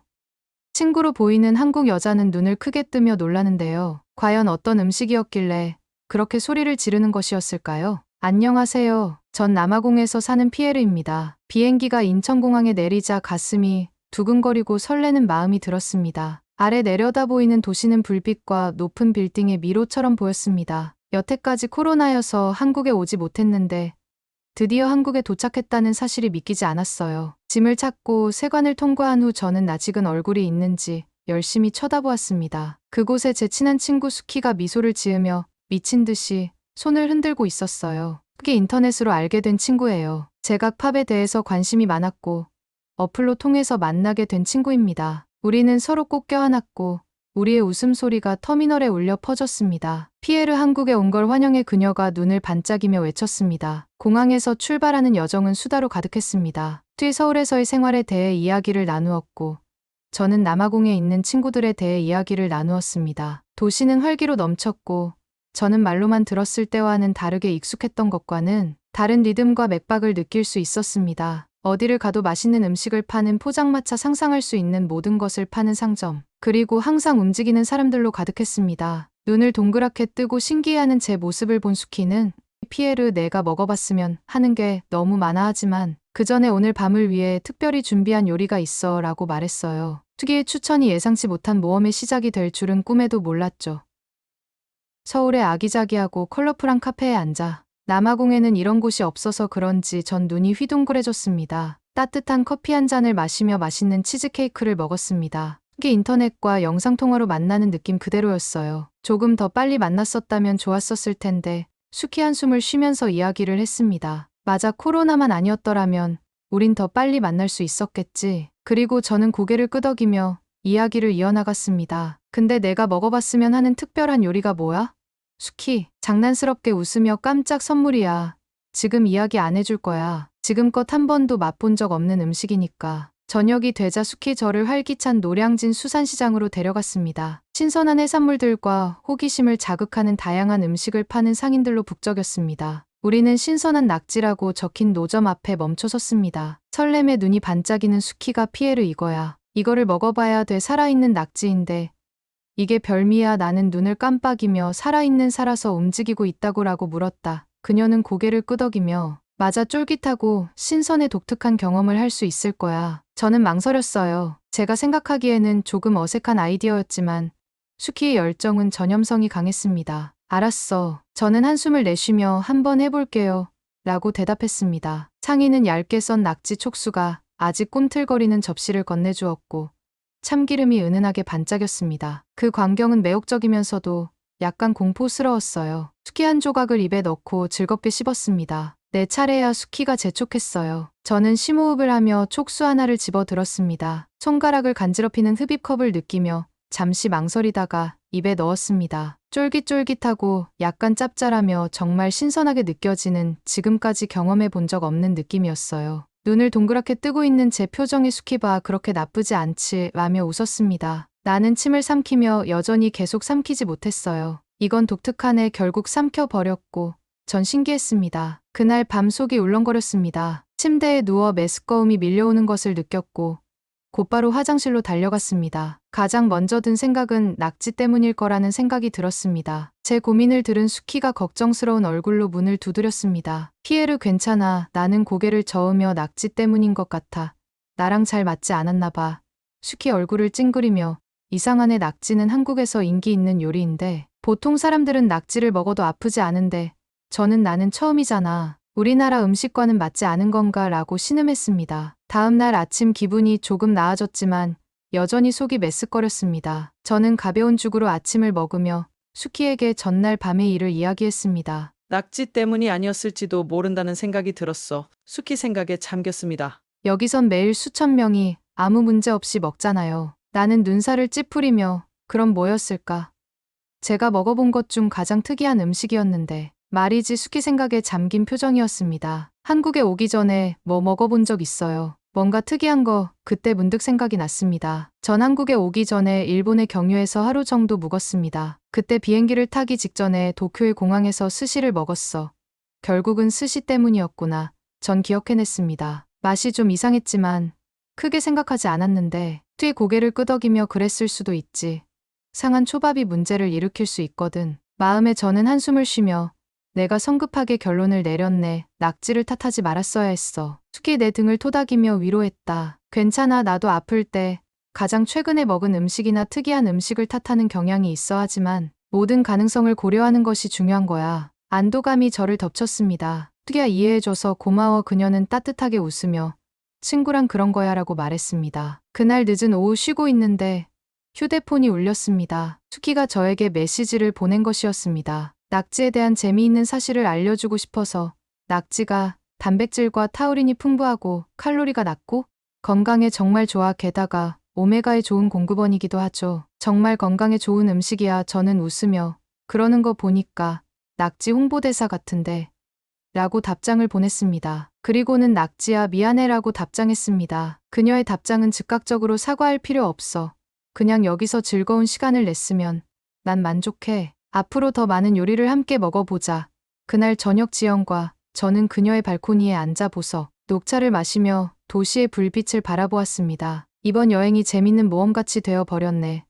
친구로 보이는 한국 여자는 눈을 크게 뜨며 놀라는데요. 과연 어떤 음식이었길래 그렇게 소리를 지르는 것이었을까요? 안녕하세요. 전 남아공에서 사는 피에르입니다. 비행기가 인천공항에 내리자 가슴이 두근거리고 설레는 마음이 들었습니다. 아래 내려다 보이는 도시는 불빛과 높은 빌딩의 미로처럼 보였습니다. 여태까지 코로나여서 한국에 오지 못했는데 드디어 한국에 도착했다는 사실이 믿기지 않았어요. 짐을 찾고 세관을 통과한 후 저는 낯익은 얼굴이 있는지 열심히 쳐다보았습니다. 그곳에 제 친한 친구 수키가 미소를 지으며 미친 듯이 손을 흔들고 있었어요. 그게 인터넷으로 알게 된 친구예요. 제가 팝에 대해서 관심이 많았고 어플로 통해서 만나게 된 친구입니다. 우리는 서로 꼭 껴안았고 우리의 웃음소리가 터미널에 울려 퍼졌습니다. 피에르 한국에 온 걸 환영해 그녀가 눈을 반짝이며 외쳤습니다. 공항에서 출발하는 여정은 수다로 가득했습니다. 서울에서의 생활에 대해 이야기를 나누었고 저는 남아공에 있는 친구들에 대해 이야기를 나누었습니다. 도시는 활기로 넘쳤고 저는 말로만 들었을 때와는 다르게 익숙했던 것과는 다른 리듬과 맥박을 느낄 수 있었습니다. 어디를 가도 맛있는 음식을 파는 포장마차, 상상할 수 있는 모든 것을 파는 상점, 그리고 항상 움직이는 사람들로 가득했습니다. 눈을 동그랗게 뜨고 신기해하는 제 모습을 본 수키는 피에르, 내가 먹어봤으면 하는 게 너무 많아 하지만 그 전에 오늘 밤을 위해 특별히 준비한 요리가 있어 라고 말했어요. 수키의 추천이 예상치 못한 모험의 시작이 될 줄은 꿈에도 몰랐죠. 서울의 아기자기하고 컬러풀한 카페에 앉아 남아공에는 이런 곳이 없어서 그런지 전 눈이 휘둥그레졌습니다. 따뜻한 커피 한 잔을 마시며 맛있는 치즈케이크를 먹었습니다. 그게 인터넷과 영상통화로 만나는 느낌 그대로였어요. 조금 더 빨리 만났었다면 좋았었을 텐데 수키 한숨을 쉬면서 이야기를 했습니다. 맞아, 코로나만 아니었더라면 우린 더 빨리 만날 수 있었겠지. 그리고 저는 고개를 끄덕이며 이야기를 이어나갔습니다. 근데 내가 먹어봤으면 하는 특별한 요리가 뭐야? 수키, 장난스럽게 웃으며 깜짝 선물이야. 지금 이야기 안 해줄 거야. 지금껏 한 번도 맛본 적 없는 음식이니까. 저녁이 되자 수키 저를 활기찬 노량진 수산시장으로 데려갔습니다. 신선한 해산물들과 호기심을 자극하는 다양한 음식을 파는 상인들로 북적였습니다. 우리는 신선한 낙지라고 적힌 노점 앞에 멈춰섰습니다. 설렘에 눈이 반짝이는 수키가 피에르, 이거야. 이거를 먹어봐야 돼. 살아있는 낙지인데 이게 별미야. 나는 눈을 깜빡이며 살아있는, 살아서 움직이고 있다고라고 물었다. 그녀는 고개를 끄덕이며 맞아, 쫄깃하고 신선해, 독특한 경험을 할 수 있을 거야. 저는 망설였어요. 제가 생각하기에는 조금 어색한 아이디어였지만 수키의 열정은 전염성이 강했습니다. 알았어. 저는 한숨을 내쉬며 한번 해볼게요. 라고 대답했습니다. 상인은 얇게 썬 낙지 촉수가 아직 꿈틀거리는 접시를 건네주었고 참기름이 은은하게 반짝였습니다. 그 광경은 매혹적이면서도 약간 공포스러웠어요. 수키 한 조각을 입에 넣고 즐겁게 씹었습니다. 내 차례야. 수키가 재촉했어요. 저는 심호흡을 하며 촉수 하나를 집어들었습니다. 손가락을 간지럽히는 흡입컵을 느끼며 잠시 망설이다가 입에 넣었습니다. 쫄깃쫄깃하고 약간 짭짤하며 정말 신선하게 느껴지는, 지금까지 경험해 본 적 없는 느낌이었어요. 눈을 동그랗게 뜨고 있는 제 표정에 수키 봐, 그렇게 나쁘지 않지 라며 웃었습니다. 나는 침을 삼키며 여전히 계속 삼키지 못했어요. 이건 독특하네. 결국 삼켜버렸고 전 신기했습니다. 그날 밤 속이 울렁거렸습니다. 침대에 누워 메스꺼움이 밀려오는 것을 느꼈고 곧바로 화장실로 달려갔습니다. 가장 먼저 든 생각은 낙지 때문일 거라는 생각이 들었습니다. 제 고민을 들은 수키가 걱정스러운 얼굴로 문을 두드렸습니다. 피에르, 괜찮아. 나는 고개를 저으며 낙지 때문인 것 같아. 나랑 잘 맞지 않았나 봐. 수키 얼굴을 찡그리며 이상하네. 낙지는 한국에서 인기 있는 요리인데 보통 사람들은 낙지를 먹어도 아프지 않은데 나는 처음이잖아. 우리나라 음식과는 맞지 않은 건가 라고 신음했습니다. 다음 날 아침 기분이 조금 나아졌지만 여전히 속이 메스꺼렸습니다. 저는 가벼운 죽으로 아침을 먹으며 수키에게 전날 밤의 일을 이야기했습니다. 낙지 때문이 아니었을지도 모른다는 생각이 들었어. 수키 생각에 잠겼습니다. 여기선 매일 수천 명이 아무 문제 없이 먹잖아요. 나는 눈살을 찌푸리며 그럼 뭐였을까? 제가 먹어본 것 중 가장 특이한 음식이었는데 말이지. 수키 생각에 잠긴 표정이었습니다. 한국에 오기 전에 뭐 먹어본 적 있어요? 뭔가 특이한 거. 그때 문득 생각이 났습니다. 전 한국에 오기 전에 일본의 경유에서 하루 정도 묵었습니다. 그때 비행기를 타기 직전에 도쿄의 공항에서 스시를 먹었어. 결국은 스시 때문이었구나. 전 기억해냈습니다. 맛이 좀 이상했지만 크게 생각하지 않았는데 뒤 고개를 끄덕이며 그랬을 수도 있지. 상한 초밥이 문제를 일으킬 수 있거든. 마음에 저는 한숨을 쉬며 내가 성급하게 결론을 내렸네. 낙지를 탓하지 말았어야 했어. 숙희 내 등을 토닥이며 위로했다. 괜찮아. 나도 아플 때 가장 최근에 먹은 음식이나 특이한 음식을 탓하는 경향이 있어 하지만 모든 가능성을 고려하는 것이 중요한 거야. 안도감이 저를 덮쳤습니다. 숙희야 이해해줘서 고마워. 그녀는 따뜻하게 웃으며 친구랑 그런 거야 라고 말했습니다. 그날 늦은 오후 쉬고 있는데 휴대폰이 울렸습니다. 숙희가 저에게 메시지를 보낸 것이었습니다. 낙지에 대한 재미있는 사실을 알려주고 싶어서 낙지가 단백질과 타우린이 풍부하고 칼로리가 낮고 건강에 정말 좋아. 게다가 오메가에 좋은 공급원이기도 하죠. 정말 건강에 좋은 음식이야. 저는 웃으며 그러는 거 보니까 낙지 홍보대사 같은데 라고 답장을 보냈습니다. 그리고는 낙지야 미안해 라고 답장했습니다. 그녀의 답장은 즉각적으로 사과할 필요 없어. 그냥 여기서 즐거운 시간을 냈으면 난 만족해. 앞으로 더 많은 요리를 함께 먹어보자. 그날 저녁 지연과 저는 그녀의 발코니에 앉아 보서 녹차를 마시며 도시의 불빛을 바라보았습니다. 이번 여행이 재밌는 모험같이 되어 버렸네.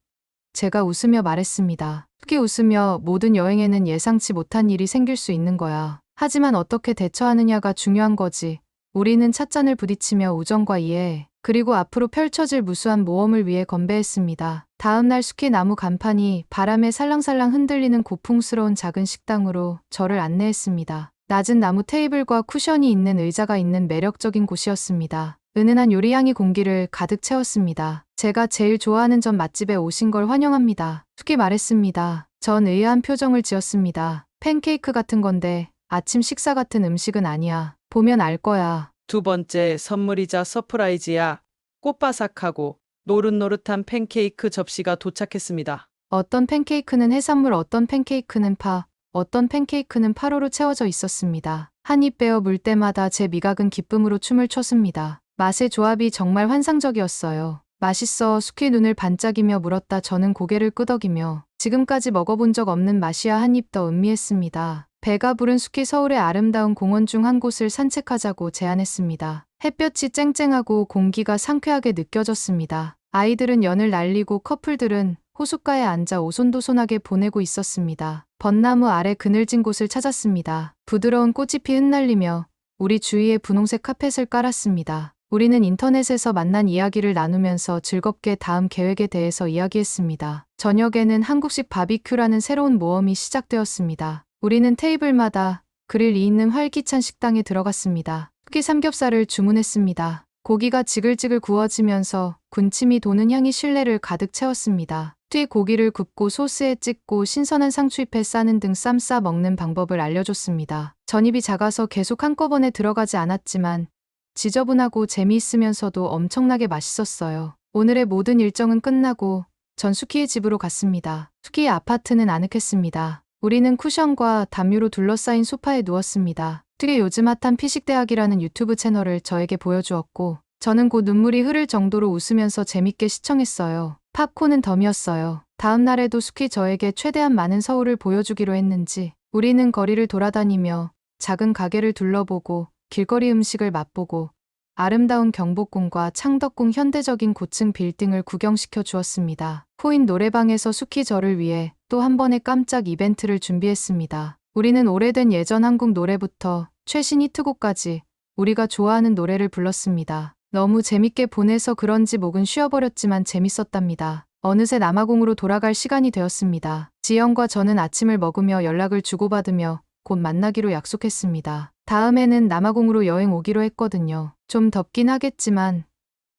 제가 웃으며 말했습니다. 숙희 웃으며 모든 여행에는 예상치 못한 일이 생길 수 있는 거야. 하지만 어떻게 대처하느냐가 중요한 거지. 우리는 찻잔을 부딪히며 우정과 이해, 그리고 앞으로 펼쳐질 무수한 모험을 위해 건배했습니다. 다음 날 숙희 나무 간판이 바람에 살랑살랑 흔들리는 고풍스러운 작은 식당으로 저를 안내했습니다. 낮은 나무 테이블과 쿠션이 있는 의자가 있는 매력적인 곳이었습니다. 은은한 요리향이 공기를 가득 채웠습니다. 제가 제일 좋아하는 전 맛집에 오신 걸 환영합니다. 숙희 말했습니다. 전 의아한 표정을 지었습니다. 팬케이크 같은 건데 아침 식사 같은 음식은 아니야. 보면 알 거야. 두 번째 선물이자 서프라이즈야. 꽃바삭하고 노릇노릇한 팬케이크 접시가 도착했습니다. 어떤 팬케이크는 해산물, 어떤 팬케이크는 파, 어떤 팬케이크는 파로로 채워져 있었습니다. 한 입 베어 물 때마다 제 미각은 기쁨으로 춤을 췄습니다. 맛의 조합이 정말 환상적이었어요. 맛있어. 숙희 눈을 반짝이며 물었다. 저는 고개를 끄덕이며 지금까지 먹어본 적 없는 맛이야. 한 입 더 음미했습니다. 배가 부른 숙희 서울의 아름다운 공원 중 한 곳을 산책하자고 제안했습니다. 햇볕이 쨍쨍하고 공기가 상쾌하게 느껴졌습니다. 아이들은 연을 날리고 커플들은 호숫가에 앉아 오손도손하게 보내고 있었습니다. 벚나무 아래 그늘진 곳을 찾았습니다. 부드러운 꽃잎이 흩날리며 우리 주위에 분홍색 카펫을 깔았습니다. 우리는 인터넷에서 만난 이야기를 나누면서 즐겁게 다음 계획에 대해서 이야기했습니다. 저녁에는 한국식 바비큐라는 새로운 모험이 시작되었습니다. 우리는 테이블마다 그릴이 있는 활기찬 식당에 들어갔습니다. 숙희 삼겹살을 주문했습니다. 고기가 지글지글 구워지면서 군침이 도는 향이 실내를 가득 채웠습니다. 뒤 고기를 굽고 소스에 찍고 신선한 상추잎에 싸는 등 쌈 싸 먹는 방법을 알려줬습니다. 전입이 작아서 계속 한꺼번에 들어가지 않았지만 지저분하고 재미있으면서도 엄청나게 맛있었어요. 오늘의 모든 일정은 끝나고 전 숙희의 집으로 갔습니다. 숙희의 아파트는 아늑했습니다. 우리는 쿠션과 담요로 둘러싸인 소파에 누웠습니다. 특히 요즘 핫한 피식대학이라는 유튜브 채널을 저에게 보여주었고 저는 곧 눈물이 흐를 정도로 웃으면서 재밌게 시청했어요. 팝콘은 덤이었어요. 다음 날에도 숙희 저에게 최대한 많은 서울을 보여주기로 했는지 우리는 거리를 돌아다니며 작은 가게를 둘러보고 길거리 음식을 맛보고 아름다운 경복궁과 창덕궁 현대적인 고층 빌딩을 구경시켜 주었습니다. 코인 노래방에서 숙희 저를 위해 또 한 번의 깜짝 이벤트를 준비했습니다. 우리는 오래된 예전 한국 노래부터 최신 히트곡까지 우리가 좋아하는 노래를 불렀습니다. 너무 재밌게 보내서 그런지 목은 쉬어버렸지만 재밌었답니다. 어느새 남아공으로 돌아갈 시간이 되었습니다. 지연과 저는 아침을 먹으며 연락을 주고받으며 곧 만나기로 약속했습니다. 다음에는 남아공으로 여행 오기로 했거든요. 좀 덥긴 하겠지만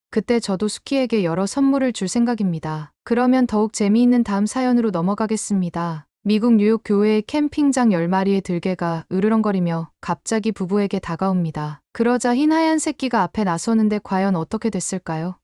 그때 저도 숙희에게 여러 선물을 줄 생각입니다. 그러면 더욱 재미있는 다음 사연으로 넘어가겠습니다. 미국 뉴욕 교외의 캠핑장 10마리의 들개가 으르렁거리며 갑자기 부부에게 다가옵니다. 그러자 흰 하얀 새끼가 앞에 나서는데 과연 어떻게 됐을까요?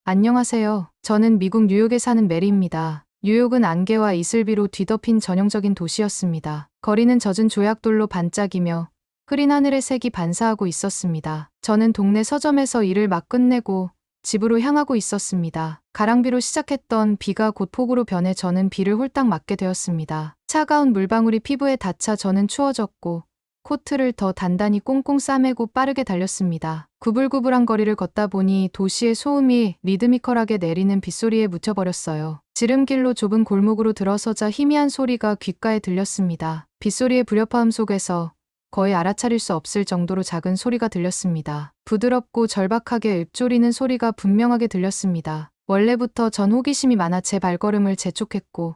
안녕하세요. 저는 미국 뉴욕에 사는 메리입니다. 뉴욕은 안개와 이슬비로 뒤덮인 전형적인 도시였습니다. 거리는 젖은 조약돌로 반짝이며 흐린 하늘의 색이 반사하고 있었습니다. 저는 동네 서점에서 일을 막 끝내고 집으로 향하고 있었습니다. 가랑비로 시작했던 비가 곧 폭우로 변해 저는 비를 홀딱 맞게 되었습니다. 차가운 물방울이 피부에 닿자 저는 추워졌고 코트를 더 단단히 꽁꽁 싸매고 빠르게 달렸습니다. 구불구불한 거리를 걷다 보니 도시의 소음이 리드미컬하게 내리는 빗소리에 묻혀버렸어요. 지름길로 좁은 골목으로 들어서자 희미한 소리가 귓가에 들렸습니다. 빗소리의 불협화음 속에서 거의 알아차릴 수 없을 정도로 작은 소리가 들렸습니다. 부드럽고 절박하게 읊조리는 소리가 분명하게 들렸습니다. 원래부터 전 호기심이 많아 제 발걸음을 재촉했고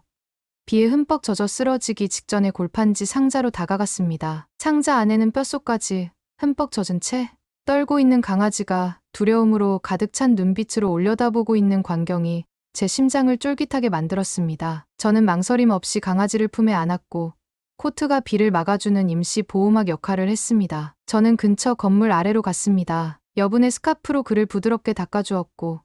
비에 흠뻑 젖어 쓰러지기 직전에 골판지 상자로 다가갔습니다. 상자 안에는 뼛속까지 흠뻑 젖은 채 떨고 있는 강아지가 두려움으로 가득 찬 눈빛으로 올려다보고 있는 광경이 제 심장을 쫄깃하게 만들었습니다. 저는 망설임 없이 강아지를 품에 안았고 코트가 비를 막아주는 임시 보호막 역할을 했습니다. 저는 근처 건물 아래로 갔습니다. 여분의 스카프로 그를 부드럽게 닦아주었고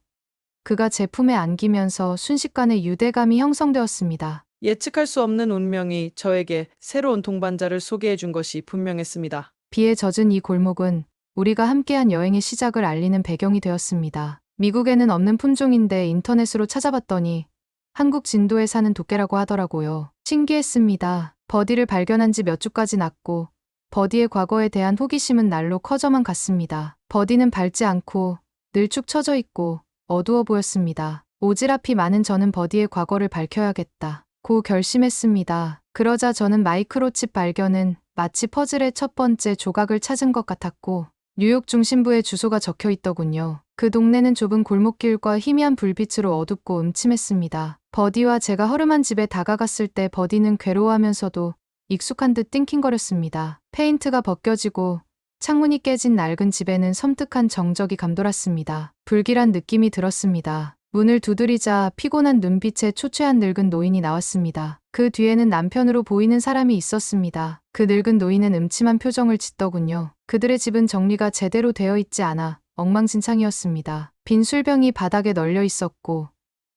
그가 제 품에 안기면서 순식간에 유대감이 형성되었습니다. 예측할 수 없는 운명이 저에게 새로운 동반자를 소개해 준 것이 분명했습니다. 비에 젖은 이 골목은 우리가 함께한 여행의 시작을 알리는 배경이 되었습니다. 미국에는 없는 품종인데 인터넷으로 찾아봤더니 한국 진도에 사는 도깨라고 하더라고요. 신기했습니다. 버디를 발견한 지 몇 주까지 났고 버디의 과거에 대한 호기심은 날로 커져만 갔습니다. 버디는 밝지 않고 늘 축 처져 있고 어두워 보였습니다. 오지랖이 많은 저는 버디의 과거를 밝혀야겠다 고 결심했습니다. 그러자 저는 마이크로칩 발견은 마치 퍼즐의 첫 번째 조각을 찾은 것 같았고 뉴욕 중심부에 주소가 적혀 있더군요. 그 동네는 좁은 골목길과 희미한 불빛으로 어둡고 음침했습니다. 버디와 제가 허름한 집에 다가갔을 때 버디는 괴로워하면서도 익숙한 듯 띵킹거렸습니다. 페인트가 벗겨지고 창문이 깨진 낡은 집에는 섬뜩한 정적이 감돌았습니다. 불길한 느낌이 들었습니다. 문을 두드리자 피곤한 눈빛에 초췌한 늙은 노인이 나왔습니다. 그 뒤에는 남편으로 보이는 사람이 있었습니다. 그 늙은 노인은 음침한 표정을 짓더군요. 그들의 집은 정리가 제대로 되어 있지 않아 엉망진창이었습니다. 빈 술병이 바닥에 널려 있었고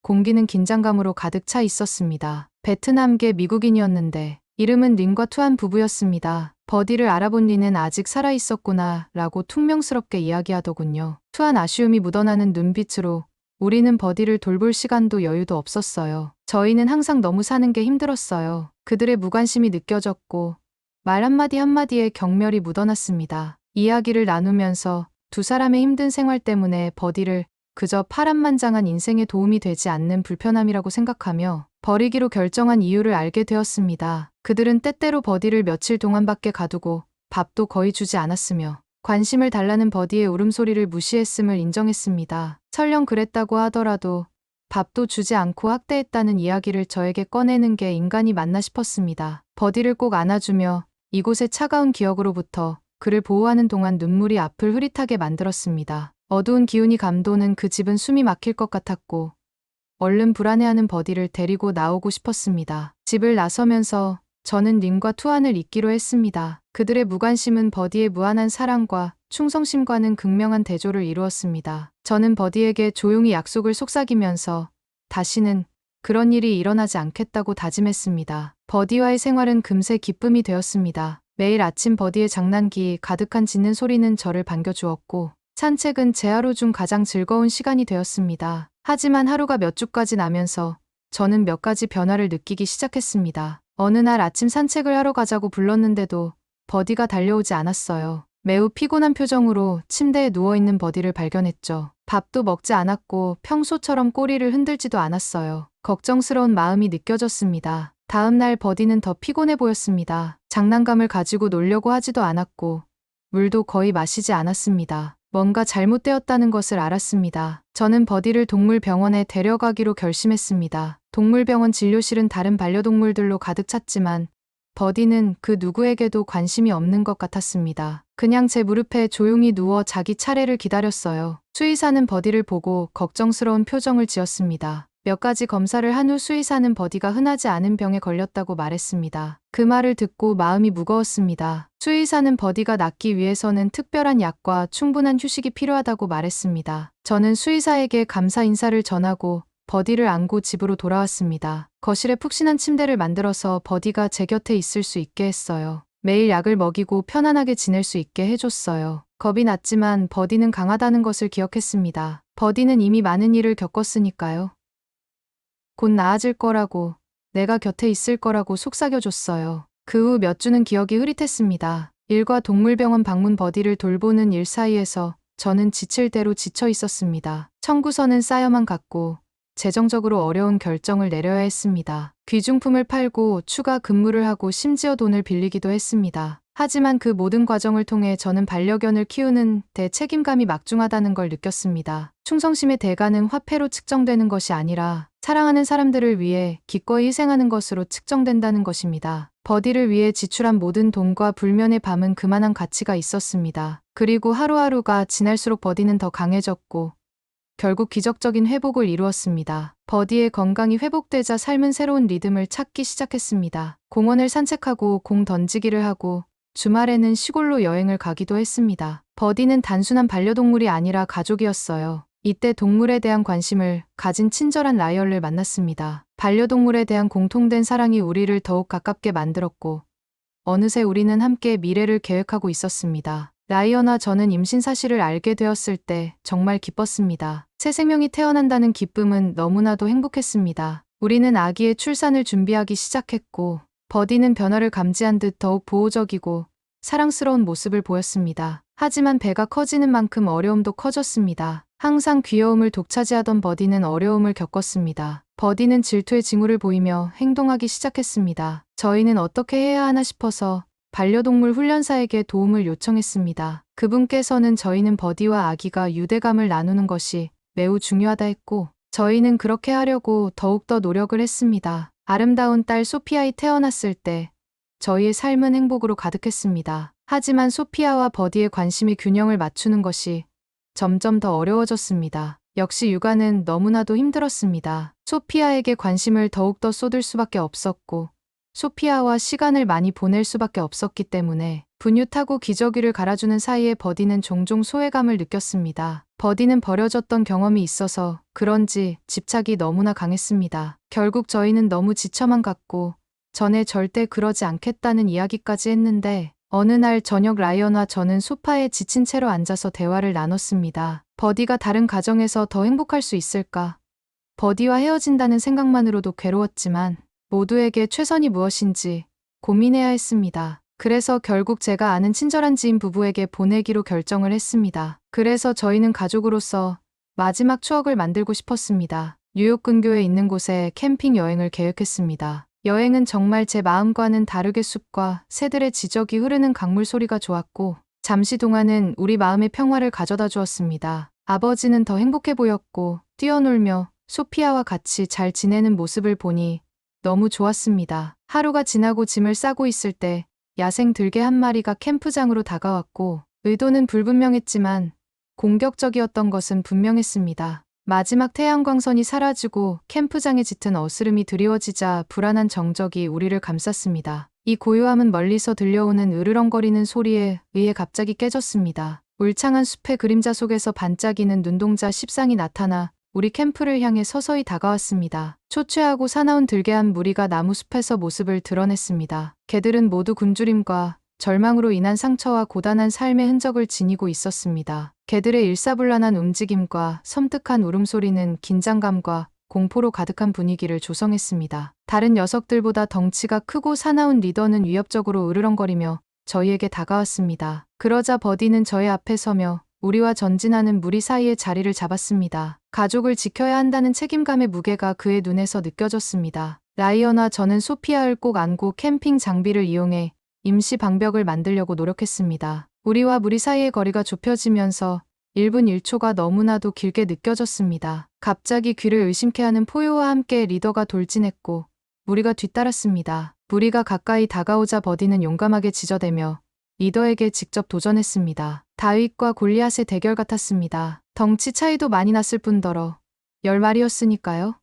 공기는 긴장감으로 가득 차 있었습니다. 베트남계 미국인이었는데 이름은 린과 투안 부부였습니다. 버디를 알아본 린은 아직 살아있었구나 라고 퉁명스럽게 이야기하더군요. 투안 아쉬움이 묻어나는 눈빛으로 우리는 버디를 돌볼 시간도 여유도 없었어요. 저희는 항상 너무 사는 게 힘들었어요. 그들의 무관심이 느껴졌고 말 한마디 한마디에 경멸이 묻어났습니다. 이야기를 나누면서 두 사람의 힘든 생활 때문에 버디를 그저 파란만장한 인생에 도움이 되지 않는 불편함이라고 생각하며 버리기로 결정한 이유를 알게 되었습니다. 그들은 때때로 버디를 며칠 동안밖에 가두고 밥도 거의 주지 않았으며 관심을 달라는 버디의 울음소리를 무시했음을 인정했습니다. 설령 그랬다고 하더라도 밥도 주지 않고 학대했다는 이야기를 저에게 꺼내는 게 인간이 맞나 싶었습니다. 버디를 꼭 안아주며 이곳의 차가운 기억으로부터 그를 보호하는 동안 눈물이 앞을 흐릿하게 만들었습니다. 어두운 기운이 감도는 그 집은 숨이 막힐 것 같았고 얼른 불안해하는 버디를 데리고 나오고 싶었습니다. 집을 나서면서 저는 린과 투안을 잊기로 했습니다. 그들의 무관심은 버디의 무한한 사랑과 충성심과는 극명한 대조를 이루었습니다. 저는 버디에게 조용히 약속을 속삭이면서 다시는 그런 일이 일어나지 않겠다고 다짐했습니다. 버디와의 생활은 금세 기쁨이 되었습니다. 매일 아침 버디의 장난기 가득한 짖는 소리는 저를 반겨주었고 산책은 제 하루 중 가장 즐거운 시간이 되었습니다. 하지만 하루가 몇 주까지 나면서 저는 몇 가지 변화를 느끼기 시작했습니다. 어느 날 아침 산책을 하러 가자고 불렀는데도 버디가 달려오지 않았어요. 매우 피곤한 표정으로 침대에 누워있는 버디를 발견했죠. 밥도 먹지 않았고 평소처럼 꼬리를 흔들지도 않았어요. 걱정스러운 마음이 느껴졌습니다. 다음 날 버디는 더 피곤해 보였습니다. 장난감을 가지고 놀려고 하지도 않았고 물도 거의 마시지 않았습니다. 뭔가 잘못되었다는 것을 알았습니다. 저는 버디를 동물병원에 데려가기로 결심했습니다. 동물병원 진료실은 다른 반려동물들로 가득 찼지만 버디는 그 누구에게도 관심이 없는 것 같았습니다. 그냥 제 무릎에 조용히 누워 자기 차례를 기다렸어요. 수의사는 버디를 보고 걱정스러운 표정을 지었습니다. 몇 가지 검사를 한 후 수의사는 버디가 흔하지 않은 병에 걸렸다고 말했습니다. 그 말을 듣고 마음이 무거웠습니다. 수의사는 버디가 낫기 위해서는 특별한 약과 충분한 휴식이 필요하다고 말했습니다. 저는 수의사에게 감사 인사를 전하고 버디를 안고 집으로 돌아왔습니다. 거실에 푹신한 침대를 만들어서 버디가 제 곁에 있을 수 있게 했어요. 매일 약을 먹이고 편안하게 지낼 수 있게 해줬어요. 겁이 났지만 버디는 강하다는 것을 기억했습니다. 버디는 이미 많은 일을 겪었으니까요. 곧 나아질 거라고, 내가 곁에 있을 거라고 속삭여줬어요. 그 후 몇 주는 기억이 흐릿했습니다. 일과 동물병원 방문 버디를 돌보는 일 사이에서 저는 지칠 대로 지쳐 있었습니다. 청구서는 쌓여만 갔고 재정적으로 어려운 결정을 내려야 했습니다. 귀중품을 팔고 추가 근무를 하고 심지어 돈을 빌리기도 했습니다. 하지만 그 모든 과정을 통해 저는 반려견을 키우는 데 책임감이 막중하다는 걸 느꼈습니다. 충성심의 대가는 화폐로 측정되는 것이 아니라 사랑하는 사람들을 위해 기꺼이 희생하는 것으로 측정된다는 것입니다. 버디를 위해 지출한 모든 돈과 불면의 밤은 그만한 가치가 있었습니다. 그리고 하루하루가 지날수록 버디는 더 강해졌고 결국 기적적인 회복을 이루었습니다. 버디의 건강이 회복되자 삶은 새로운 리듬을 찾기 시작했습니다. 공원을 산책하고 공 던지기를 하고 주말에는 시골로 여행을 가기도 했습니다. 버디는 단순한 반려동물이 아니라 가족이었어요. 이때 동물에 대한 관심을 가진 친절한 라이언을 만났습니다. 반려동물에 대한 공통된 사랑이 우리를 더욱 가깝게 만들었고 어느새 우리는 함께 미래를 계획하고 있었습니다. 라이언과 저는 임신 사실을 알게 되었을 때 정말 기뻤습니다. 새 생명이 태어난다는 기쁨은 너무나도 행복했습니다. 우리는 아기의 출산을 준비하기 시작했고 버디는 변화를 감지한 듯 더욱 보호적이고 사랑스러운 모습을 보였습니다. 하지만 배가 커지는 만큼 어려움도 커졌습니다. 항상 귀여움을 독차지하던 버디는 어려움을 겪었습니다. 버디는 질투의 징후를 보이며 행동하기 시작했습니다. 저희는 어떻게 해야 하나 싶어서 반려동물 훈련사에게 도움을 요청했습니다. 그분께서는 저희는 버디와 아기가 유대감을 나누는 것이 매우 중요하다 했고 저희는 그렇게 하려고 더욱더 노력을 했습니다. 아름다운 딸 소피아이 태어났을 때 저희의 삶은 행복으로 가득했습니다. 하지만 소피아와 버디의 관심이 균형을 맞추는 것이 점점 더 어려워졌습니다. 역시 육아는 너무나도 힘들었습니다. 소피아에게 관심을 더욱더 쏟을 수밖에 없었고 소피아와 시간을 많이 보낼 수밖에 없었기 때문에 분유타고 기저귀를 갈아주는 사이에 버디는 종종 소외감을 느꼈습니다. 버디는 버려졌던 경험이 있어서 그런지 집착이 너무나 강했습니다. 결국 저희는 너무 지쳐만 갔고 전에 절대 그러지 않겠다는 이야기까지 했는데 어느 날 저녁 라이언과 저는 소파에 지친 채로 앉아서 대화를 나눴습니다. 버디가 다른 가정에서 더 행복할 수 있을까? 버디와 헤어진다는 생각만으로도 괴로웠지만 모두에게 최선이 무엇인지 고민해야 했습니다. 그래서 결국 제가 아는 친절한 지인 부부에게 보내기로 결정을 했습니다. 그래서 저희는 가족으로서 마지막 추억을 만들고 싶었습니다. 뉴욕 근교에 있는 곳에 캠핑 여행을 계획했습니다. 여행은 정말 제 마음과는 다르게 숲과 새들의 지저귀 흐르는 강물 소리가 좋았고 잠시 동안은 우리 마음의 평화를 가져다 주었습니다. 아버지는 더 행복해 보였고 뛰어놀며 소피아와 같이 잘 지내는 모습을 보니 너무 좋았습니다. 하루가 지나고 짐을 싸고 있을 때 야생 들개 한 마리가 캠프장으로 다가왔고 의도는 불분명했지만 공격적이었던 것은 분명했습니다. 마지막 태양광선이 사라지고 캠프장에 짙은 어스름이 드리워지자 불안한 정적이 우리를 감쌌습니다. 이 고요함은 멀리서 들려오는 으르렁거리는 소리에 의해 갑자기 깨졌습니다. 울창한 숲의 그림자 속에서 반짝이는 눈동자 10상이 나타나 우리 캠프를 향해 서서히 다가왔습니다. 초췌하고 사나운 들개 한 무리가 나무숲에서 모습을 드러냈습니다. 개들은 모두 굶주림과 절망으로 인한 상처와 고단한 삶의 흔적을 지니고 있었습니다. 개들의 일사불란한 움직임과 섬뜩한 울음소리는 긴장감과 공포로 가득한 분위기를 조성했습니다. 다른 녀석들보다 덩치가 크고 사나운 리더는 위협적으로 으르렁거리며 저희에게 다가왔습니다. 그러자 버디는 저의 앞에 서며 우리와 전진하는 무리 사이에 자리를 잡았습니다. 가족을 지켜야 한다는 책임감의 무게가 그의 눈에서 느껴졌습니다. 라이언과 저는 소피아를 꼭 안고 캠핑 장비를 이용해 임시 방벽을 만들려고 노력했습니다. 우리와 무리 사이의 거리가 좁혀지면서 1분 1초가 너무나도 길게 느껴졌습니다. 갑자기 귀를 의심케 하는 포효와 함께 리더가 돌진했고 무리가 뒤따랐습니다. 무리가 가까이 다가오자 버디는 용감하게 지저대며 리더에게 직접 도전했습니다. 다윗과 골리앗의 대결 같았습니다. 덩치 차이도 많이 났을 뿐더러 10마리였으니까요.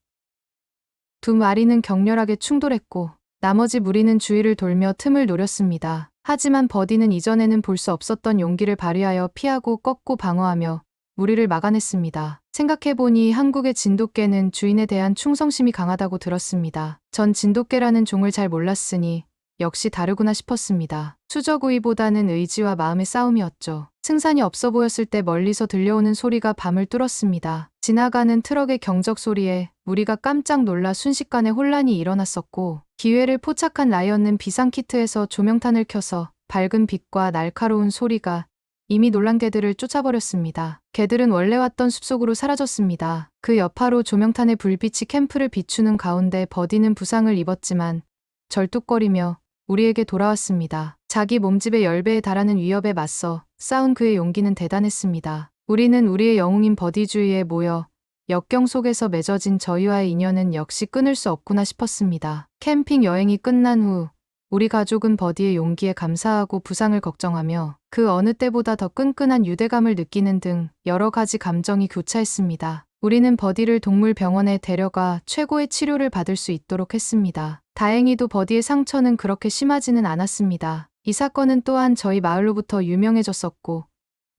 두 마리는 격렬하게 충돌했고 나머지 무리는 주위를 돌며 틈을 노렸습니다. 하지만 버디는 이전에는 볼 수 없었던 용기를 발휘하여 피하고 꺾고 방어하며 무리를 막아냈습니다. 생각해보니 한국의 진돗개는 주인에 대한 충성심이 강하다고 들었습니다. 전 진돗개라는 종을 잘 몰랐으니 역시 다르구나 싶었습니다. 수저구이보다는 의지와 마음의 싸움이었죠. 승산이 없어 보였을 때 멀리서 들려오는 소리가 밤을 뚫었습니다. 지나가는 트럭의 경적 소리에 무리가 깜짝 놀라 순식간에 혼란이 일어났었고 기회를 포착한 라이언은 비상키트에서 조명탄을 켜서 밝은 빛과 날카로운 소리가 이미 놀란 개들을 쫓아버렸습니다. 개들은 원래 왔던 숲속으로 사라졌습니다. 그 여파로 조명탄의 불빛이 캠프를 비추는 가운데 버디는 부상을 입었지만 절뚝거리며 우리에게 돌아왔습니다. 자기 몸집의 10배에 달하는 위협에 맞서 싸운 그의 용기는 대단했습니다. 우리는 우리의 영웅인 버디 주위에 모여 역경 속에서 맺어진 저희와의 인연은 역시 끊을 수 없구나 싶었습니다. 캠핑 여행이 끝난 후 우리 가족은 버디의 용기에 감사하고 부상을 걱정하며 그 어느 때보다 더 끈끈한 유대감을 느끼는 등 여러 가지 감정이 교차했습니다. 우리는 버디를 동물병원에 데려가 최고의 치료를 받을 수 있도록 했습니다. 다행히도 버디의 상처는 그렇게 심하지는 않았습니다. 이 사건은 또한 저희 마을로부터 유명해졌었고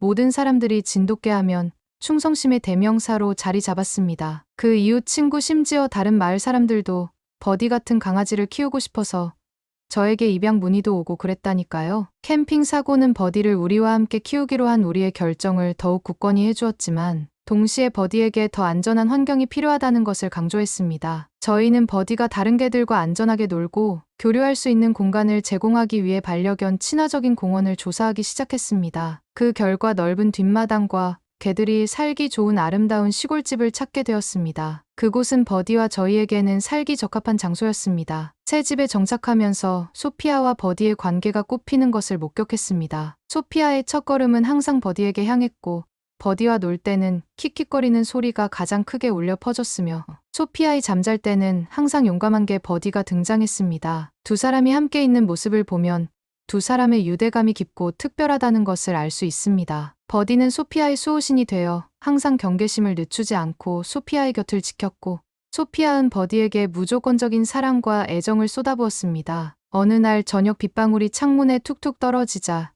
모든 사람들이 진돗개 하면 충성심의 대명사로 자리 잡았습니다. 그 이웃 친구 심지어 다른 마을 사람들도 버디 같은 강아지를 키우고 싶어서 저에게 입양 문의도 오고 그랬다니까요. 캠핑 사고는 버디를 우리와 함께 키우기로 한 우리의 결정을 더욱 굳건히 해주었지만 동시에 버디에게 더 안전한 환경이 필요하다는 것을 강조했습니다. 저희는 버디가 다른 개들과 안전하게 놀고 교류할 수 있는 공간을 제공하기 위해 반려견 친화적인 공원을 조사하기 시작했습니다. 그 결과 넓은 뒷마당과 개들이 살기 좋은 아름다운 시골집을 찾게 되었습니다. 그곳은 버디와 저희에게는 살기 적합한 장소였습니다. 새 집에 정착하면서 소피아와 버디의 관계가 꽃피는 것을 목격했습니다. 소피아의 첫걸음은 항상 버디에게 향했고 버디와 놀 때는 킥킥거리는 소리가 가장 크게 울려 퍼졌으며 소피아의 잠잘 때는 항상 용감한 게 버디가 등장했습니다. 두 사람이 함께 있는 모습을 보면 두 사람의 유대감이 깊고 특별하다는 것을 알 수 있습니다. 버디는 소피아의 수호신이 되어 항상 경계심을 늦추지 않고 소피아의 곁을 지켰고 소피아는 버디에게 무조건적인 사랑과 애정을 쏟아부었습니다. 어느 날 저녁 빗방울이 창문에 툭툭 떨어지자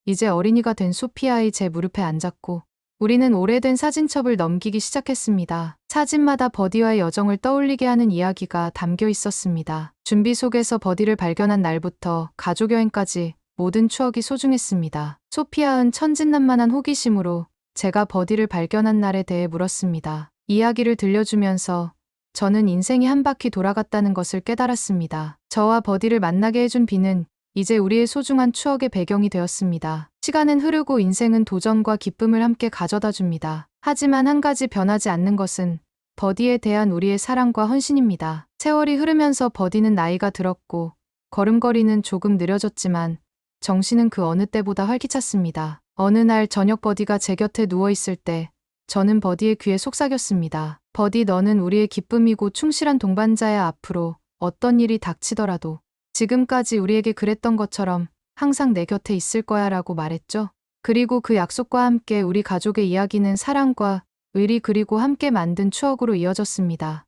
이제 어린이가 된 소피아의 제 무릎에 앉았고 우리는 오래된 사진첩을 넘기기 시작했습니다. 사진마다 버디와의 여정을 떠올리게 하는 이야기가 담겨 있었습니다. 준비 속에서 버디를 발견한 날부터 가족여행까지 모든 추억이 소중했습니다. 소피아는 천진난만한 호기심으로 제가 버디를 발견한 날에 대해 물었습니다. 이야기를 들려주면서 저는 인생이 한 바퀴 돌아갔다는 것을 깨달았습니다. 저와 버디를 만나게 해준 비는 이제 우리의 소중한 추억의 배경이 되었습니다. 시간은 흐르고 인생은 도전과 기쁨을 함께 가져다 줍니다. 하지만 한 가지 변하지 않는 것은 버디에 대한 우리의 사랑과 헌신입니다. 세월이 흐르면서 버디는 나이가 들었고 걸음걸이는 조금 느려졌지만 정신은 그 어느 때보다 활기찼습니다. 어느 날 저녁 버디가 제 곁에 누워있을 때 저는 버디의 귀에 속삭였습니다. 버디, 너는 우리의 기쁨이고 충실한 동반자야. 앞으로 어떤 일이 닥치더라도 지금까지 우리에게 그랬던 것처럼 항상 내 곁에 있을 거야 라고 말했죠. 그리고 그 약속과 함께 우리 가족의 이야기는 사랑과 의리 그리고 함께 만든 추억으로 이어졌습니다.